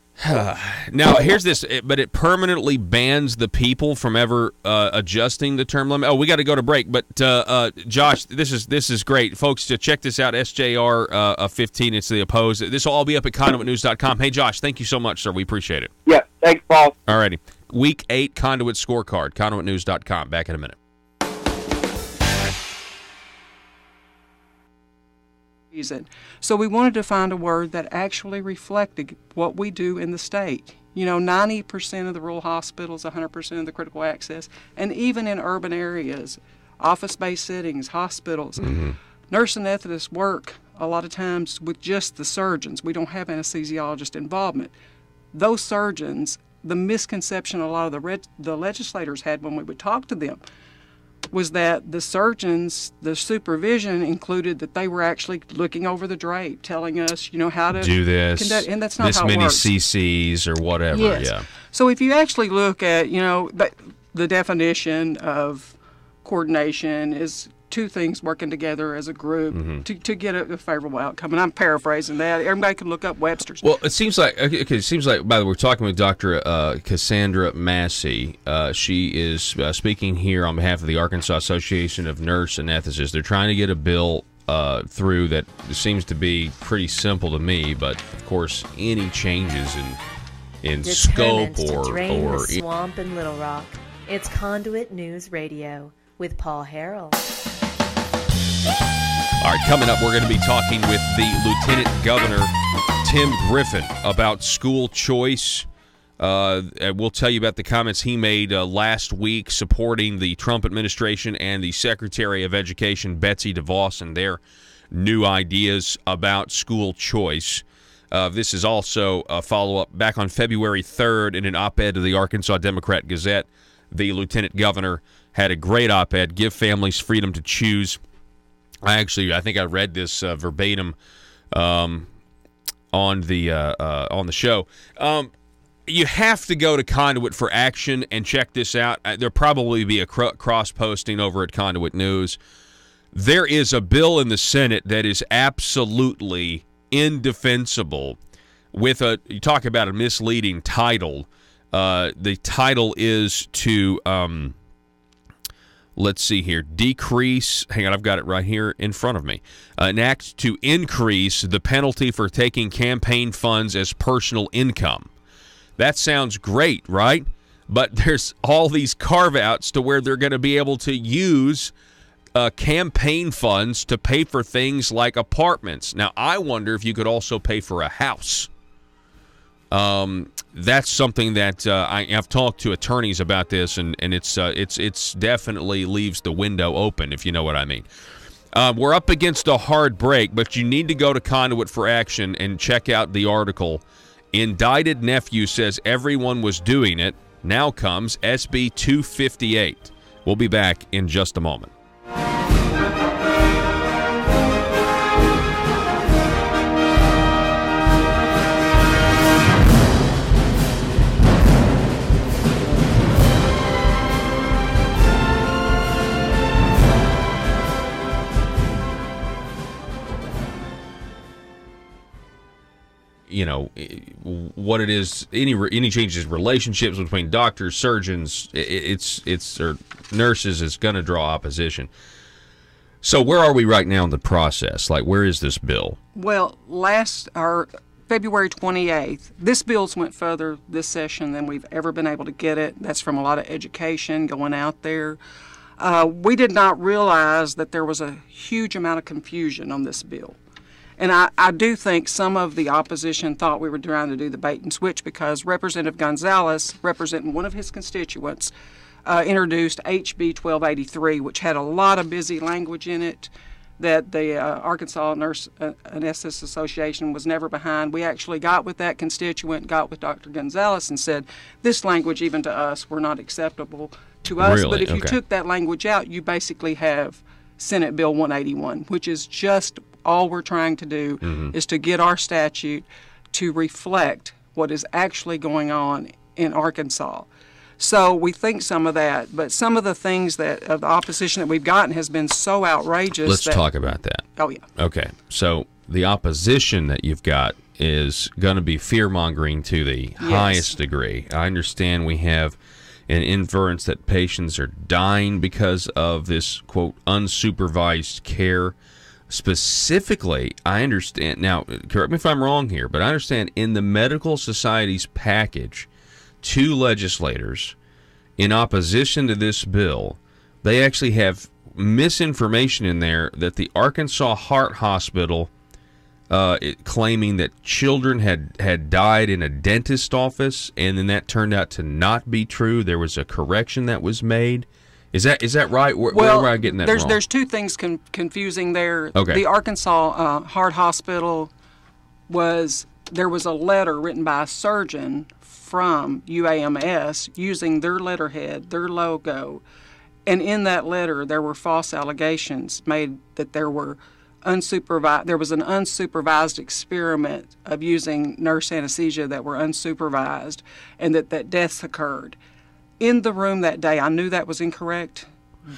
[SPEAKER 4] Now, here's this, but it permanently bans the people from ever adjusting the term limit. Oh, we got to go to break, but Josh, this is great. Folks, to check this out, SJR 15, it's the opposed. This will all be up at conduitnews.com. Hey, Josh, thank you so much, sir. We appreciate it.
[SPEAKER 14] Yeah, thanks, Paul.
[SPEAKER 4] All righty. Week 8 Conduit Scorecard, conduitnews.com. Back in a minute.
[SPEAKER 5] So we wanted to find a word that actually reflected what we do in the state. 90% of the rural hospitals, 100% of the critical access, and even in urban areas, office-based settings, hospitals.
[SPEAKER 4] Mm-hmm.
[SPEAKER 5] Nurse anesthetists work a lot of times with just the surgeons. We don't have anesthesiologist involvement. Those surgeons, the misconception a lot of the legislators had when we would talk to them was that the surgeons, the supervision included that they were actually looking over the drape, telling us, how to
[SPEAKER 4] do this,
[SPEAKER 5] conduct, and that's not
[SPEAKER 4] this
[SPEAKER 5] how it
[SPEAKER 4] many
[SPEAKER 5] works.
[SPEAKER 4] cc's or whatever.
[SPEAKER 5] Yes.
[SPEAKER 4] Yeah.
[SPEAKER 5] So if you actually look at, the definition of coordination is two things working together as a group to get a favorable outcome. And I'm paraphrasing that. Everybody can look up Webster's.
[SPEAKER 4] Well, it seems like, by the way, we're talking with Dr. Cassandra Massey. She is speaking here on behalf of the Arkansas Association of Nurse Anesthetists. They're trying to get a bill through that seems to be pretty simple to me, but of course, any changes in scope
[SPEAKER 3] to drain
[SPEAKER 4] or
[SPEAKER 3] the swamp in Little Rock. It's Conduit News Radio with Paul Harrell.
[SPEAKER 4] All right, coming up, we're going to be talking with the Lieutenant Governor, Tim Griffin, about school choice. We'll tell you about the comments he made last week supporting the Trump administration and the Secretary of Education, Betsy DeVos, and their new ideas about school choice. This is also a follow-up. Back on February 3rd in an op-ed to the Arkansas Democrat-Gazette, the Lieutenant Governor had a great op-ed, Give Families Freedom to Choose. I think I read this verbatim on the show. You have to go to Conduit for action and check this out. There'll probably be a cross-posting over at Conduit News. There is a bill in the Senate that is absolutely indefensible with you talk about a misleading title. The title is to... let's see here. Decrease. Hang on, I've got it right here in front of me. An act to increase the penalty for taking campaign funds as personal income. That sounds great, right? But there's all these carve-outs to where they're going to be able to use campaign funds to pay for things like apartments. Now, I wonder if you could also pay for a house. That's something that I've talked to attorneys about this, and it's definitely leaves the window open, if you know what I mean. We're up against a hard break, but you need to go to Conduit for action and check out the article. Indicted nephew says everyone was doing it. Now comes SB 258. We'll be back in just a moment. what it is, any changes in relationships between doctors, surgeons, or nurses is going to draw opposition. So where are we right now in the process? Like, where is this bill?
[SPEAKER 5] Well, February 28th, this bill's went further this session than we've ever been able to get it. That's from a lot of education going out there. We did not realize that there was a huge amount of confusion on this bill. And I do think some of the opposition thought we were trying to do the bait and switch because Representative Gonzalez, representing one of his constituents, introduced HB 1283, which had a lot of busy language in it that the Arkansas Nurse Anesthetist Association was never behind. We actually got with that constituent, got with Dr. Gonzalez and said, this language, even to us, were not acceptable to us.
[SPEAKER 4] Really?
[SPEAKER 5] But if you
[SPEAKER 4] Okay.
[SPEAKER 5] took that language out, you basically have Senate Bill 181, which is just all we're trying to do is to get our statute to reflect what is actually going on in Arkansas. So we think some of that, but some of the things of the opposition that we've gotten has been so outrageous.
[SPEAKER 4] Let's talk about that.
[SPEAKER 5] Oh, yeah.
[SPEAKER 4] Okay, so the opposition that you've got is going to be fear-mongering to the highest degree. I understand we have an inference that patients are dying because of this, quote, unsupervised care. Specifically, I understand, now, correct me if I'm wrong here, but I understand in the Medical Society's package, two legislators, in opposition to this bill, they actually have misinformation in there that the Arkansas Heart Hospital claiming that children had died in a dentist office, and then that turned out to not be true. There was a correction that was made. Is that right? Where am I getting that wrong?
[SPEAKER 5] There's two things confusing there.
[SPEAKER 4] Okay.
[SPEAKER 5] The Arkansas Heart Hospital there was a letter written by a surgeon from UAMS using their letterhead, their logo, and in that letter there were false allegations made that there was an unsupervised experiment of using nurse anesthesia that were unsupervised, and that deaths occurred. In the room that day, I knew that was incorrect,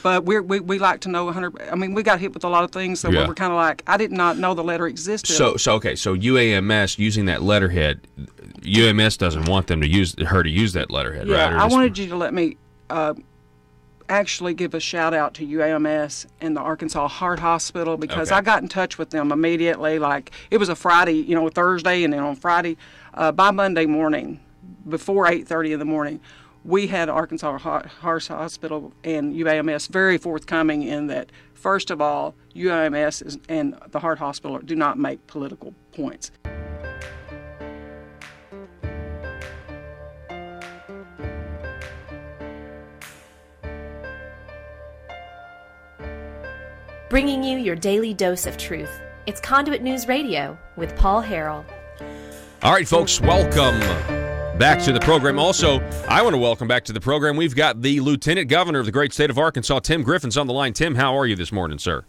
[SPEAKER 5] but we like to know 100. I mean, we got hit with a lot of things, so we were kind of like, I did not know the letter existed.
[SPEAKER 4] So UAMS using that letterhead, UAMS doesn't want them to use that letterhead, right?
[SPEAKER 5] I wanted you to let me actually give a shout out to UAMS and the Arkansas Heart Hospital because I got in touch with them immediately. Like, it was a Friday, Thursday, and then on Friday, by Monday morning, before 8:30 in the morning, we had Arkansas Heart Hospital and UAMS very forthcoming in that, first of all, UAMS and the Heart Hospital do not make political points.
[SPEAKER 3] Bringing you your daily dose of truth. It's Conduit News Radio with Paul Harrell.
[SPEAKER 4] All right, folks, welcome back to the program. Also, I want to welcome back to the program. We've got the Lieutenant Governor of the great state of Arkansas, Tim Griffin's on the line. Tim, how are you this morning, sir?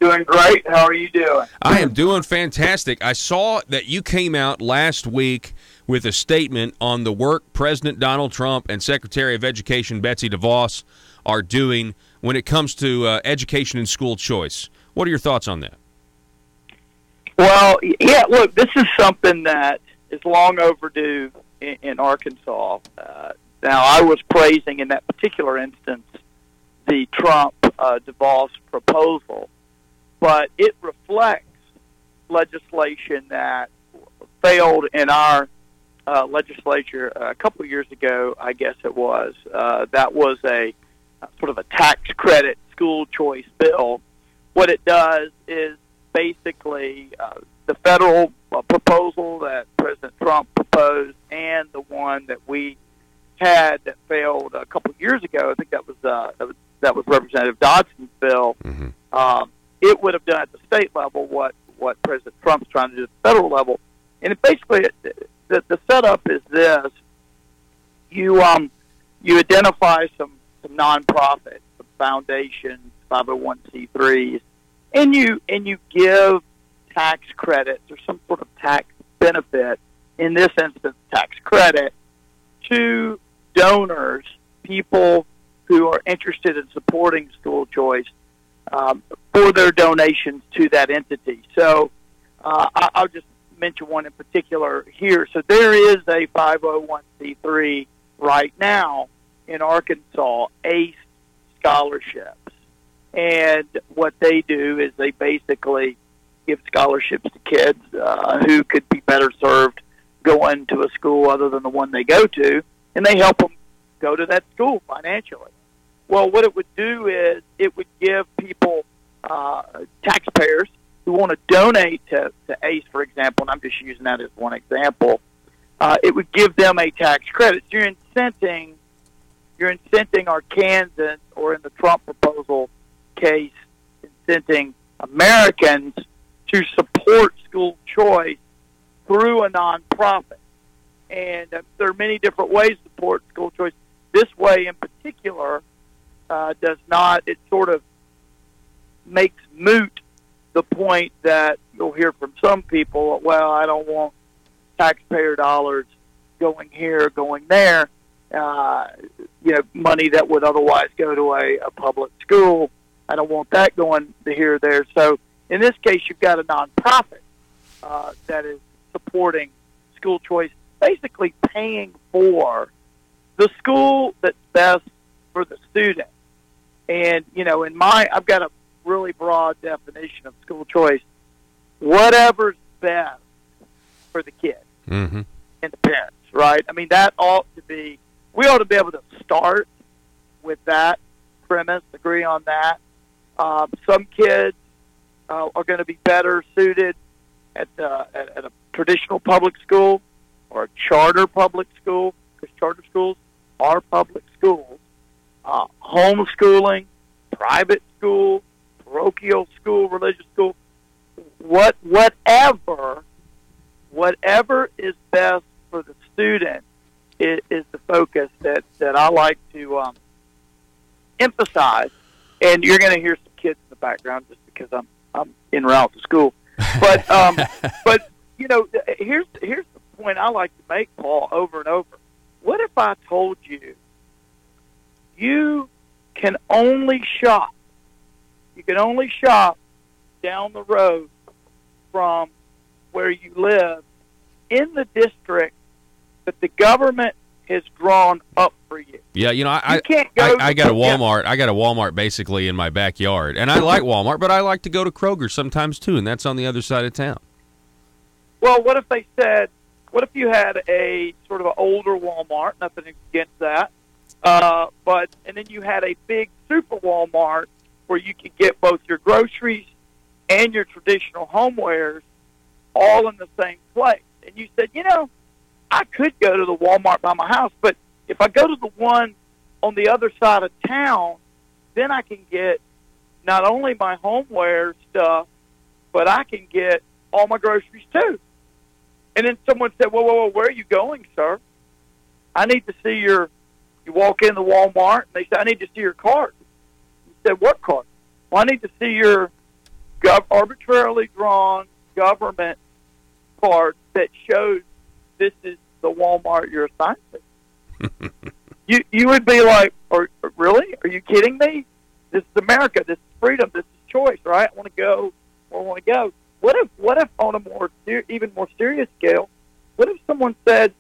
[SPEAKER 15] Doing great. How are you doing?
[SPEAKER 4] I am doing fantastic. I saw that you came out last week with a statement on the work President Donald Trump and Secretary of Education Betsy DeVos are doing when it comes to education and school choice. What are your thoughts on that?
[SPEAKER 15] Well, yeah, look, this is something that is long overdue in Arkansas. Now, I was praising in that particular instance the Trump-DeVos proposal, but it reflects legislation that failed in our legislature a couple of years ago, I guess it was. That was a sort of a tax credit school choice bill. What it does is basically the federal proposal that President Trump proposed and the one that we had that failed a couple of years ago. I think that was Representative Dodson's bill.
[SPEAKER 4] Mm-hmm.
[SPEAKER 15] It would have done at the state level what President Trump's trying to do at the federal level. And it basically, the setup is this: you identify some nonprofits, some foundations, 501c3s, and you give tax credits or some sort of tax benefit, in this instance tax credit, to donors, people who are interested in supporting school choice, for their donations to that entity. So I'll just mention one in particular here. So there is a 501c3 right now in Arkansas, ACE scholarships. And what they do is they basically give scholarships to kids who could be better served going to a school other than the one they go to, and they help them go to that school financially. Well, what it would do is it would give people, taxpayers, who want to donate to ACE, for example, and I'm just using that as one example, it would give them a tax credit. So you're incenting Arkansans, or in the Trump proposal case, incenting Americans to support school choice through a nonprofit. And there are many different ways to support school choice. This way in particular does not, it sort of makes moot the point that you'll hear from some people, well, I don't want taxpayer dollars going here, going there, money that would otherwise go to a public school. I don't want that going to here or there. So in this case, you've got a nonprofit that is supporting school choice, basically paying for the school that's best for the student. And, I've got a really broad definition of school choice. Whatever's best for the kid and the parents, right? I mean, we ought to be able to start with that premise, agree on that. Some kids are going to be better suited at a traditional public school or a charter public school, because charter schools are public schools. Homeschooling, private school, parochial school, religious school, whatever is best for the student is the focus that I like to emphasize. And you're going to hear some kids in the background just because I'm en route to school. But here's the point I like to make, Paul, over and over. What if I told you you can only shop down the road from where you live in the district that the government has drawn up for you?
[SPEAKER 4] Yeah, I got a Walmart. I got a Walmart basically in my backyard, and I like Walmart, but I like to go to Kroger sometimes too, and that's on the other side of town.
[SPEAKER 15] Well, what if they said, what if you had a sort of an older Walmart? Nothing against that, and then you had a big super Walmart where you could get both your groceries and your traditional homewares all in the same place. And you said, I could go to the Walmart by my house, but if I go to the one on the other side of town, then I can get not only my homeware stuff, but I can get all my groceries too. And then someone said, whoa, where are you going, sir? I need to see you walk in the Walmart, and they said, I need to see your card. You said, what card? Well, I need to see your arbitrarily drawn government card that shows this is the Walmart you're assigned to. You would be like, really? Are you kidding me? This is America. This is freedom. This is choice, right? I want to go where I want to go. What if on a even more serious scale, what if someone said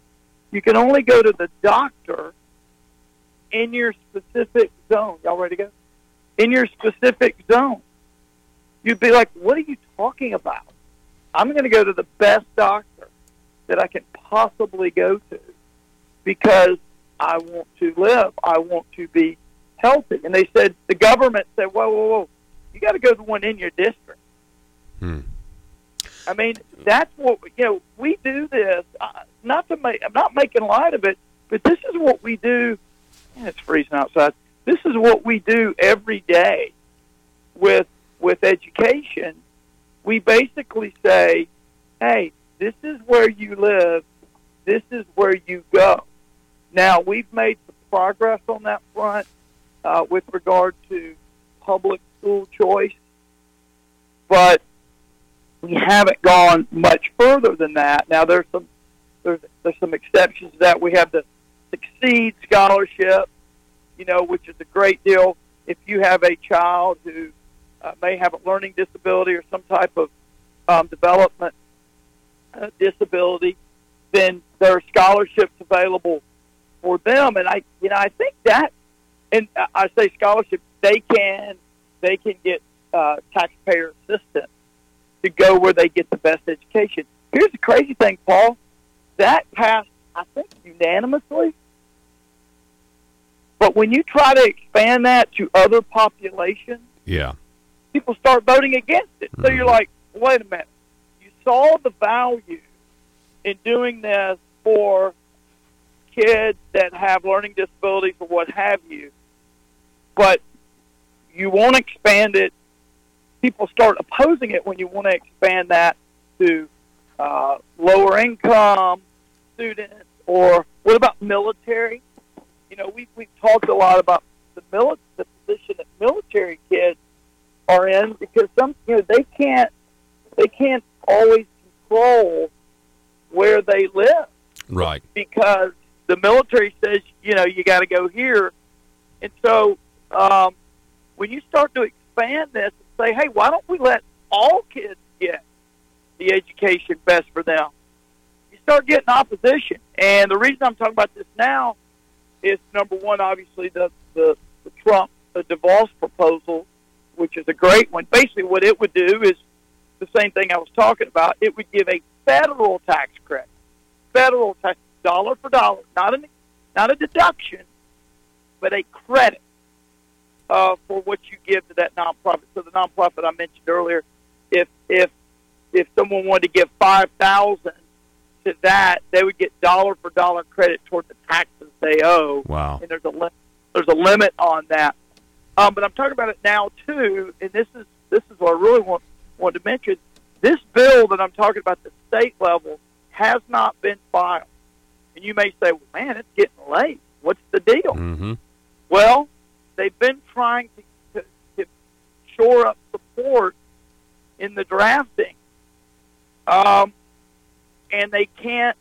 [SPEAKER 15] you can only go to the doctor in your specific zone? Y'all ready to go? In your specific zone. You'd be like, what are you talking about? I'm going to go to the best doctor that I can possibly go to because I want to live. I want to be healthy. And they said, the government said, whoa. You got to go to the one in your district. I mean, that's what, we do this, I'm not making light of it, but this is what we do. It's freezing outside. This is what we do every day with education. We basically say, hey, this is where you live. This is where you go. Now, we've made some progress on that front with regard to public school choice, but we haven't gone much further than that. Now, there's some exceptions to that. We have the Succeed Scholarship, which is a great deal if you have a child who may have a learning disability or some type of development disability, then there are scholarships available for them. And I think that, and I say scholarships, they can get taxpayer assistance to go where they get the best education. Here's the crazy thing, Paul. That passed, I think, unanimously. But when you try to expand that to other populations, people start voting against it. So you're like, wait a minute. You saw the value in doing this for kids that have learning disabilities or what have you, but you won't expand it. People start opposing it when you want to expand that to lower income students, or what about military? You know, we've talked a lot about the position that military kids are in, because they can't always control where they live,
[SPEAKER 4] right?
[SPEAKER 15] Because the military says you got to go here, and so when you start to expand this and say, hey, why don't we let all kids get the education best for them? You start getting opposition, and the reason I'm talking about this now is, number one, obviously the Trump DeVos proposal, which is a great one. Basically, what it would do is the same thing I was talking about. It would give a federal tax credit, federal tax, dollar for dollar, not a deduction, but a credit for what you give to that nonprofit. So the nonprofit I mentioned earlier, if someone wanted to give $5,000 to that, they would get dollar for dollar credit toward the taxes they owe.
[SPEAKER 4] Wow!
[SPEAKER 15] And there's a limit on that. But I'm talking about it now too, and this is what I really wanted to mention. This bill that I'm talking about, the state level, has not been filed. And you may say, well, man, it's getting late. What's the deal?
[SPEAKER 4] Mm-hmm.
[SPEAKER 15] Well, they've been trying to shore up support in the drafting. And they can't,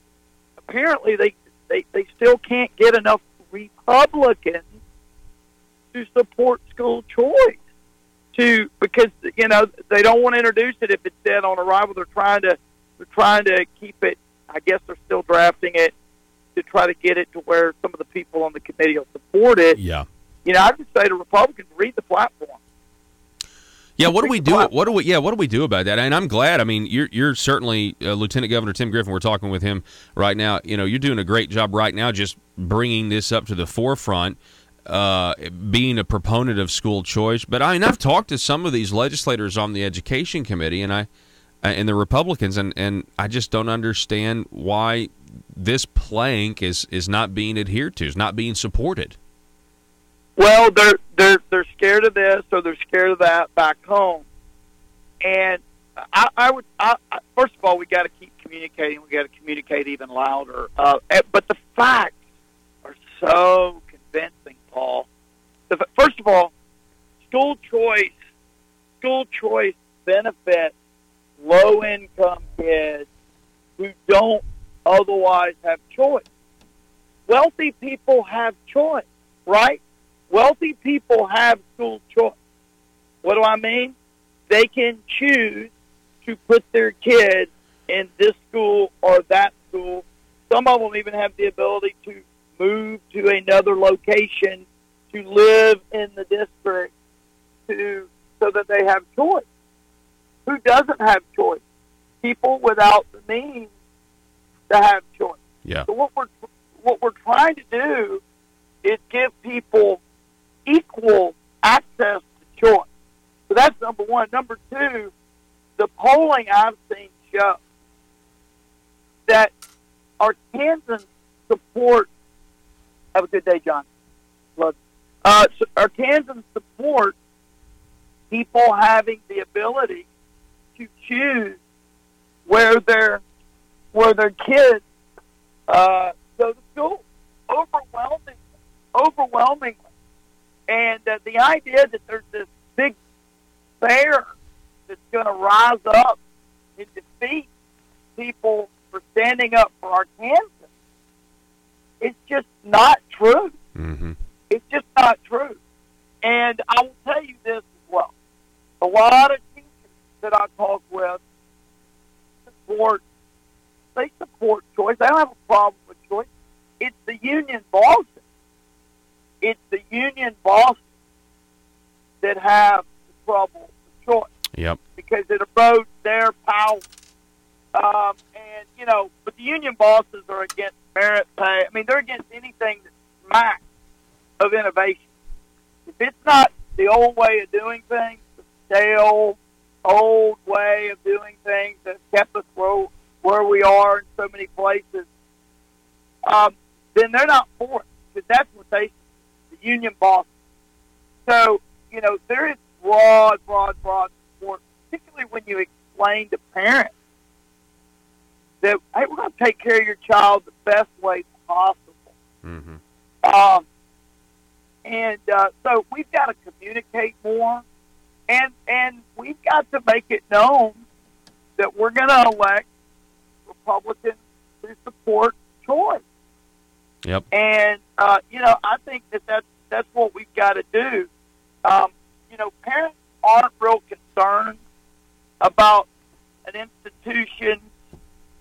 [SPEAKER 15] apparently they still can't get enough Republicans to support school choice, because they don't want to introduce it if it's dead on arrival. They're trying to keep it. I guess they're still drafting it to try to get it to where some of the people on the committee will support it.
[SPEAKER 4] Yeah.
[SPEAKER 15] I just say to Republicans, read the platform.
[SPEAKER 4] Yeah, what do we do? What do we do about that? And I'm glad. I mean, you're certainly Lieutenant Governor Tim Griffin. We're talking with him right now. You're doing a great job right now, just bringing this up to the forefront, being a proponent of school choice. But I've talked to some of these legislators on the Education Committee, and the Republicans, and I just don't understand why this plank is not being adhered to, is not being supported.
[SPEAKER 15] Well, they're scared of this, or they're scared of that back home. And I would first of all, we got to keep communicating. We got to communicate even louder. But the facts are so convincing, Paul. First of all, school choice benefits low-income kids who don't otherwise have choice. Wealthy people have choice, right? Wealthy people have school choice. What do I mean? They can choose to put their kids in this school or that school. Some of them even have the ability to move to another location to live in the district so that they have choice. Who doesn't have choice? People without the means to have choice.
[SPEAKER 4] Yeah.
[SPEAKER 15] So what we're trying to do is give people equal access to choice. So that's number one. Number two, the polling I've seen show that Arkansans support. Have a good day, John. Love you. Arkansans support people having the ability to choose where their kids go to school. Overwhelmingly. And the idea that there's this big bear that's going to rise up and defeat people for standing up for Arkansas, it's just not true.
[SPEAKER 4] Mm-hmm.
[SPEAKER 15] It's just not true. And I will tell you this as well. A lot of teachers that I talk with support choice. They don't have a problem with choice. It's the union bosses. It's the union bosses that have the trouble with choice.
[SPEAKER 4] Yep.
[SPEAKER 15] Because it erodes their power. And, you know, but the union bosses are against merit pay. I mean, they're against anything that's max of innovation. If it's not the old way of doing things, the stale, old way of doing things that kept us where we are in so many places, then they're not for it. Because that's what they, the union bosses. So, you know, there is broad support, particularly when you explain to parents that, hey, we're going to take care of your child the best way possible.
[SPEAKER 4] Mm-hmm.
[SPEAKER 15] So we've got to communicate more, and we've got to make it known that we're going to elect Republicans who support choice.
[SPEAKER 4] Yep.
[SPEAKER 15] And you know, I think that's what we've got to do. You know, parents aren't real concerned about an institution's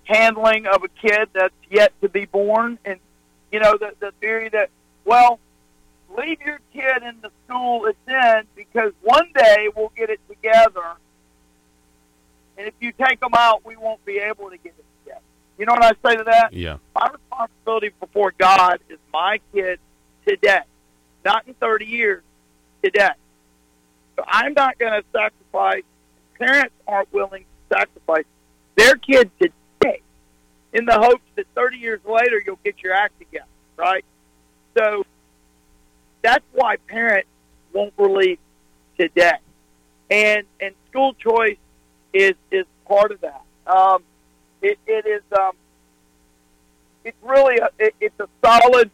[SPEAKER 15] handling of a kid that's yet to be born, and you know, the theory that, well, leave your kid in the school it's in because one day we'll get it together, and if you take them out, we won't be able to get it together. You know what I say to that?
[SPEAKER 4] Yeah.
[SPEAKER 15] My responsibility before God is my kid today, not in 30 years, today. So I'm not going to sacrifice, parents aren't willing to sacrifice their kid today in the hopes that 30 years later you'll get your act together, right? So that's why parents won't release today. And school choice is part of that. It's really it's a solid,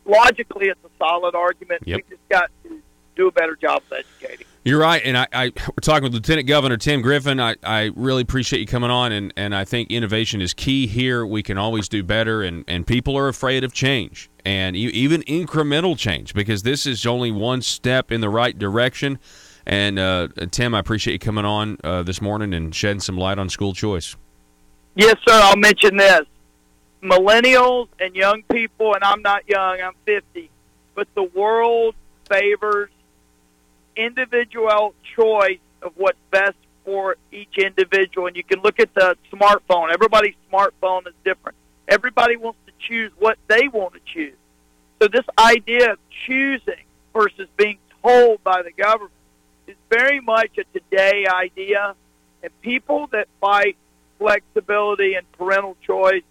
[SPEAKER 15] logically it's a solid argument.
[SPEAKER 4] Yep.
[SPEAKER 15] We just got to do a better job of educating.
[SPEAKER 4] You're right, and we're talking with Lieutenant Governor Tim Griffin. I really appreciate you coming on, and I think innovation is key here. We can always do better, and people are afraid of change, and even incremental change, because this is only one step in the right direction. And Tim, I appreciate you coming on this morning and shedding some light on school choice.
[SPEAKER 15] Yes, sir. I'll mention this. Millennials and young people, and I'm not young, I'm 50, but the world favors individual choice of what's best for each individual. And you can look at the smartphone. Everybody's smartphone is different. Everybody wants to choose what they want to choose. So this idea of choosing versus being told by the government is very much a today idea. And people that fight flexibility and parental choice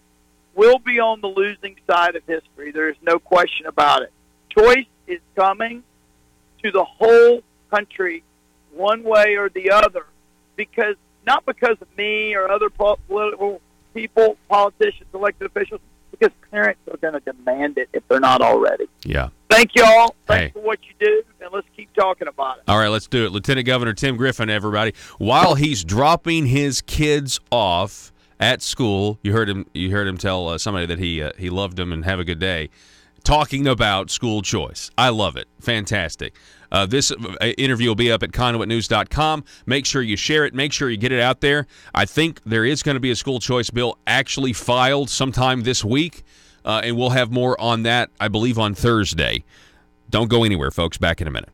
[SPEAKER 15] will be on the losing side of history. There is no question about it. Choice is coming to the whole country one way or the other, because not because of me or other political people, politicians, elected officials, because parents are going to demand it if they're not already.
[SPEAKER 4] Yeah.
[SPEAKER 15] Thank you all. Thanks for what you do, and let's keep talking about it.
[SPEAKER 4] All right, let's do it. Lieutenant Governor Tim Griffin, everybody. While he's dropping his kids off at school, you heard him tell somebody that he loved them and have a good day, talking about school choice. I love it. Fantastic. This interview will be up at conduitnews.com. Make sure you share it. Make sure you get it out there. I think there is going to be a school choice bill actually filed sometime this week, and we'll have more on that, I believe, on Thursday. Don't go anywhere, folks. Back in a minute.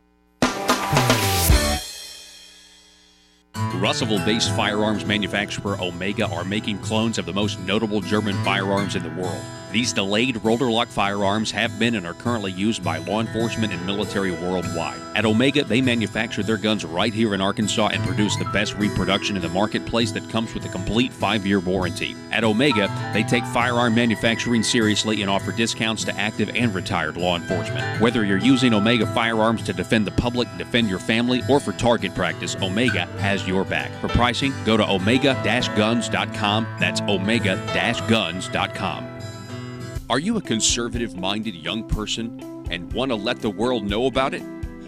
[SPEAKER 6] Russellville-based firearms manufacturer Omega are making clones of the most notable German firearms in the world. These delayed rotor-lock firearms have been and are currently used by law enforcement and military worldwide. At Omega, they manufacture their guns right here in Arkansas and produce the best reproduction in the marketplace that comes with a complete 5-year warranty. At Omega, they take firearm manufacturing seriously and offer discounts to active and retired law enforcement. Whether you're using Omega firearms to defend the public, defend your family, or for target practice, Omega has your back. For pricing, go to omega-guns.com. That's omega-guns.com. Are you a conservative-minded young person and want to let the world know about it?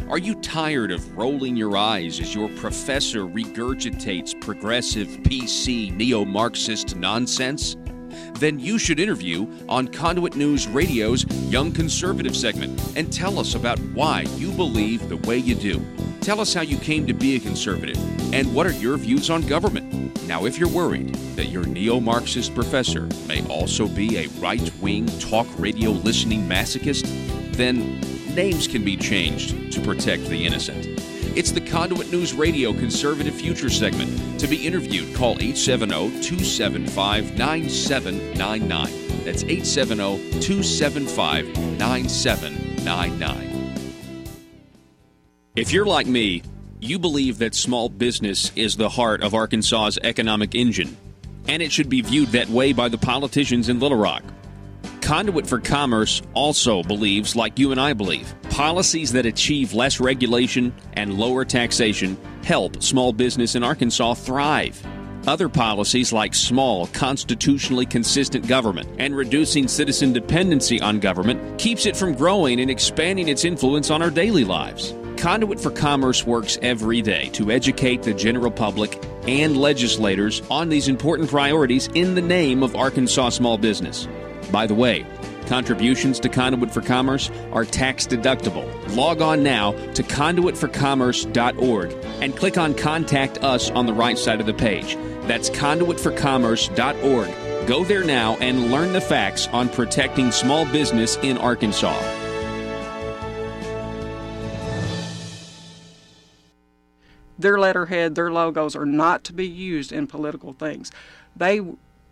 [SPEAKER 6] Are you tired of rolling your eyes as your professor regurgitates progressive, PC, neo-Marxist nonsense? Then you should interview on Conduit News Radio's Young Conservative segment and tell us about why you believe the way you do. Tell us how you came to be a conservative and what are your views on government. Now, if you're worried that your neo-Marxist professor may also be a right-wing talk radio listening masochist, then names can be changed to protect the innocent. It's the Conduit News Radio Conservative Future segment. To be interviewed, call 870-275-9799. That's 870-275-9799. If you're like me, you believe that small business is the heart of Arkansas's economic engine, and it should be viewed that way by the politicians in Little Rock. Conduit for Commerce also believes, like you and I believe, policies that achieve less regulation and lower taxation help small business in Arkansas thrive. Other policies like small, constitutionally consistent government and reducing citizen dependency on government keeps it from growing and expanding its influence on our daily lives. Conduit for Commerce works every day to educate the general public and legislators on these important priorities in the name of Arkansas small business. By the way, contributions to Conduit for Commerce are tax deductible. Log on now to conduitforcommerce.org and click on Contact Us on the right side of the page. That's conduitforcommerce.org. Go there now and learn the facts on protecting small business in Arkansas.
[SPEAKER 5] Their letterhead, their logos are not to be used in political things. They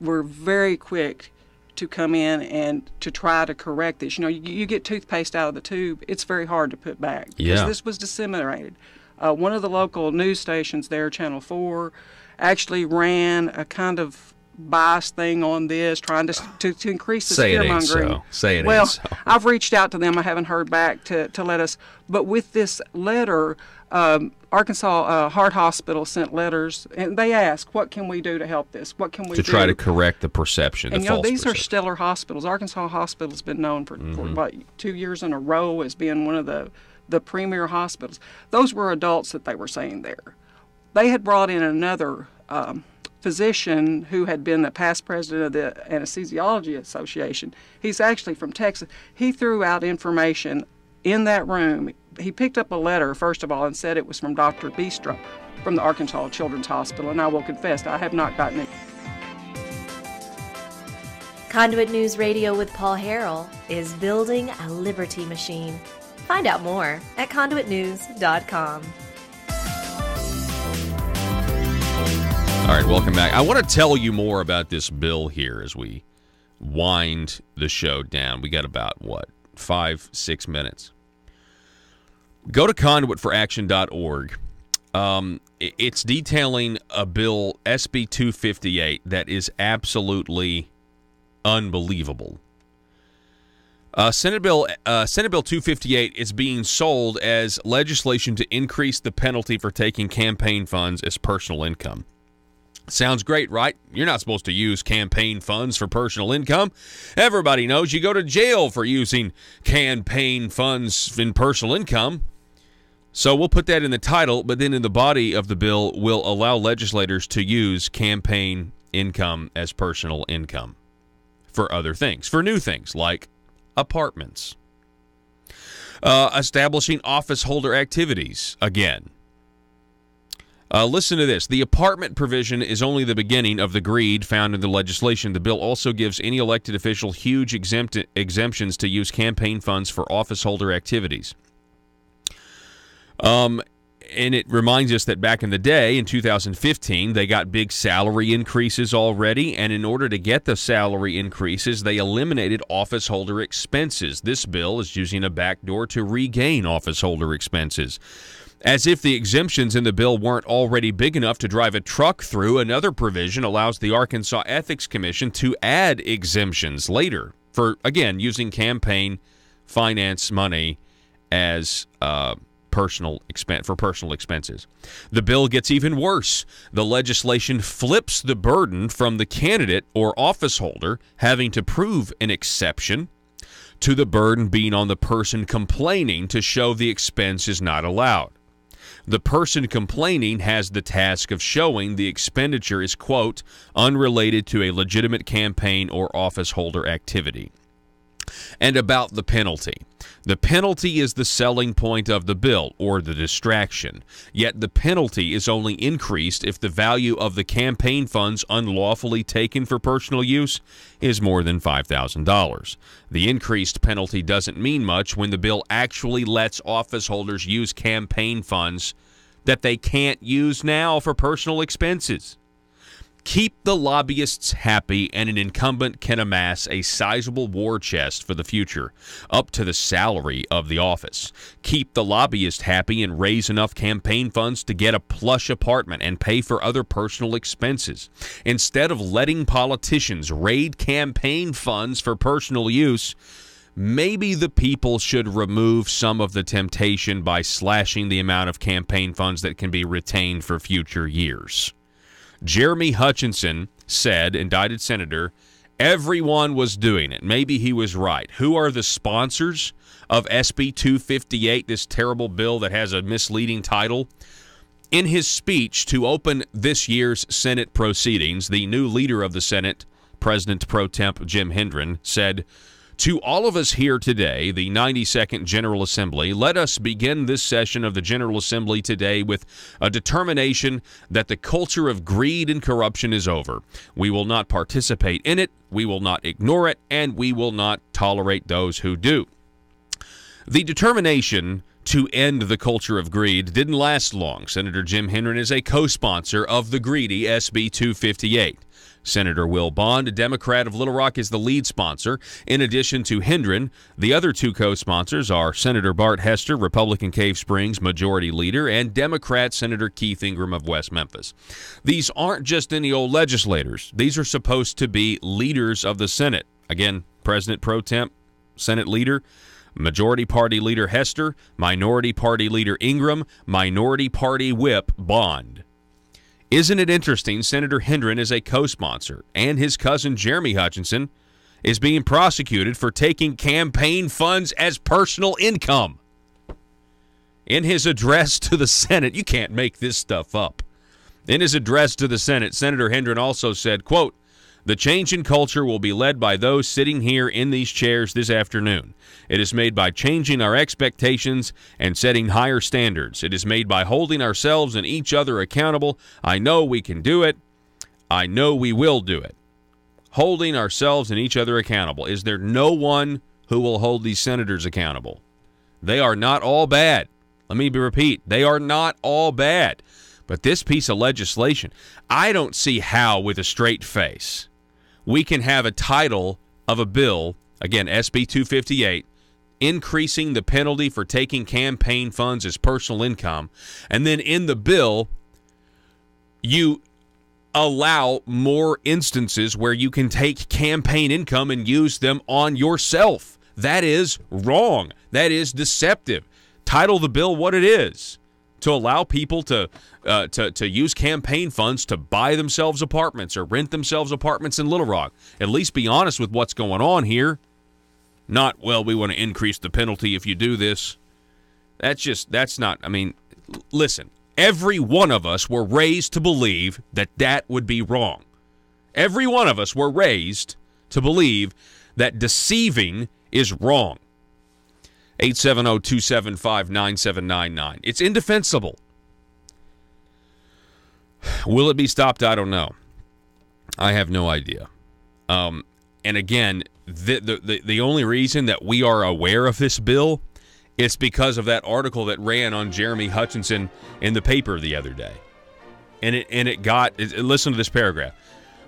[SPEAKER 5] were very quick to come in and to try to correct this. You know, you get toothpaste out of the tube, it's very hard to put back. Because this was disseminated. One of the local news stations there, Channel 4, actually ran a kind of bias thing on this, trying to increase the scaremongering.
[SPEAKER 4] Say it
[SPEAKER 5] well,
[SPEAKER 4] ain't so.
[SPEAKER 5] I've reached out to them. I haven't heard back to let us. But with this letter, Arkansas Heart Hospital sent letters, and they asked, what can we do to help this? What can we do?
[SPEAKER 4] To try to correct the perception,
[SPEAKER 5] and
[SPEAKER 4] the
[SPEAKER 5] you know,
[SPEAKER 4] false
[SPEAKER 5] these
[SPEAKER 4] perception.
[SPEAKER 5] are stellar hospitals. Arkansas Hospital's been known for what, 2 years in a row as being one of the premier hospitals. Those were adults that they were saying there. They had brought in another physician who had been the past president of the Anesthesiology Association. He's actually from Texas. He threw out information in that room. He picked up a letter, first of all, and said it was from Dr. Bistro from the Arkansas Children's Hospital, and I will confess I have not gotten it.
[SPEAKER 3] Conduit News Radio with Paul Harrell is building a liberty machine. Find out more at conduitnews.com.
[SPEAKER 4] All right, welcome back. I want to tell you more about this bill here as we wind the show down. We got about, 5-6 minutes. Go to conduitforaction.org. It's detailing a bill, SB 258, that is absolutely unbelievable. Senate Bill 258 is being sold as legislation to increase the penalty for taking campaign funds as personal income. Sounds great, right? You're not supposed to use campaign funds for personal income. Everybody knows you go to jail for using campaign funds in personal income. So we'll put that in the title, but then in the body of the bill, we'll allow legislators to use campaign income as personal income for other things, for new things like apartments, establishing office holder activities again. Listen to this. The apartment provision is only the beginning of the greed found in the legislation. The bill also gives any elected official huge exemptions to use campaign funds for office holder activities. And it reminds us that back in the day, in 2015, they got big salary increases already, and in order to get the salary increases, they eliminated office holder expenses. This bill is using a backdoor to regain office holder expenses. As if the exemptions in the bill weren't already big enough to drive a truck through, another provision allows the Arkansas Ethics Commission to add exemptions later for, again, using campaign finance money as personal expenses. The bill gets even worse. The legislation flips the burden from the candidate or office holder having to prove an exception to the burden being on the person complaining to show the expense is not allowed. The person complaining has the task of showing the expenditure is, quote, unrelated to a legitimate campaign or office holder activity. and about the penalty. The penalty is the selling point of the bill, or the distraction. Yet the penalty is only increased if the value of the campaign funds unlawfully taken for personal use is more than $5,000. The increased penalty doesn't mean much when the bill actually lets office holders use campaign funds that they can't use now for personal expenses. Keep the lobbyists happy, and an incumbent can amass a sizable war chest for the future, up to the salary of the office. Keep the lobbyist happy and raise enough campaign funds to get a plush apartment and pay for other personal expenses. Instead of letting politicians raid campaign funds for personal use, maybe the people should remove some of the temptation by slashing the amount of campaign funds that can be retained for future years. Jeremy Hutchinson said, indicted senator, everyone was doing it. Maybe he was right. Who are the sponsors of SB 258, this terrible bill that has a misleading title? In his speech to open this year's Senate proceedings, the new leader of the Senate, President Pro Temp Jim Hendren, said, "To all of us here today, the 92nd General Assembly, let us begin this session of the General Assembly today with a determination that the culture of greed and corruption is over. We will not participate in it, we will not ignore it, and we will not tolerate those who do." The determination to end the culture of greed didn't last long. Senator Jim Hendren is a co-sponsor of the greedy SB 258. Senator Will Bond, a Democrat of Little Rock, is the lead sponsor. In addition to Hendren, the other two co-sponsors are Senator Bart Hester, Republican Cave Springs Majority Leader, and Democrat Senator Keith Ingram of West Memphis. These aren't just any old legislators. These are supposed to be leaders of the Senate. Again, President Pro Temp, Senate Leader, Majority Party Leader Hester, Minority Party Leader Ingram, Minority Party Whip Bond. Isn't it interesting? Senator Hendren is a co-sponsor, and his cousin Jeremy Hutchinson is being prosecuted for taking campaign funds as personal income. In his address to the Senate, you can't make this stuff up. In his address to the Senate, Senator Hendren also said, quote, "The change in culture will be led by those sitting here in these chairs this afternoon. It is made by changing our expectations and setting higher standards. It is made by holding ourselves and each other accountable. I know we can do it. I know we will do it." Holding ourselves and each other accountable. Is there no one who will hold these senators accountable? They are not all bad. Let me repeat. They are not all bad. But this piece of legislation, I don't see how, with a straight face, we can have a title of a bill, again, SB 258, increasing the penalty for taking campaign funds as personal income, and then in the bill, you allow more instances where you can take campaign income and use them on yourself. That is wrong. That is deceptive. Title the bill what it is. To allow people to use campaign funds to buy themselves apartments or rent themselves apartments in Little Rock. At least be honest with what's going on here. Not, well, we want to increase the penalty if you do this. That's not, I mean, listen, every one of us were raised to believe that that would be wrong. Every one of us were raised to believe that deceiving is wrong. 870-275-9799. It's indefensible. Will it be stopped? I don't know. I have no idea. And again, the only reason that we are aware of this bill is because of that article that ran on Jeremy Hutchinson in the paper the other day. And it got, listen to this paragraph.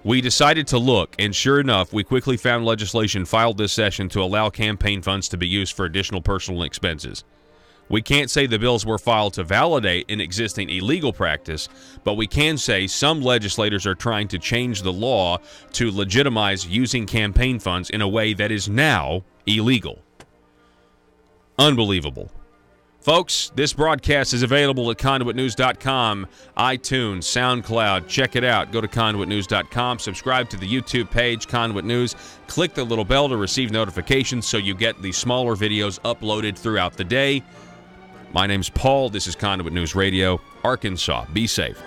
[SPEAKER 4] We decided to look, and sure enough, we quickly found legislation filed this session to allow campaign funds to be used for additional personal expenses. We can't say the bills were filed to validate an existing illegal practice, but we can say some legislators are trying to change the law to legitimize using campaign funds in a way that is now illegal. Unbelievable. Folks, this broadcast is available at conduitnews.com, iTunes, SoundCloud. Check it out. Go to conduitnews.com. Subscribe to the YouTube page, Conduit News. Click the little bell to receive notifications so you get the smaller videos uploaded throughout the day. My name's Paul. This is Conduit News Radio, Arkansas. Be safe.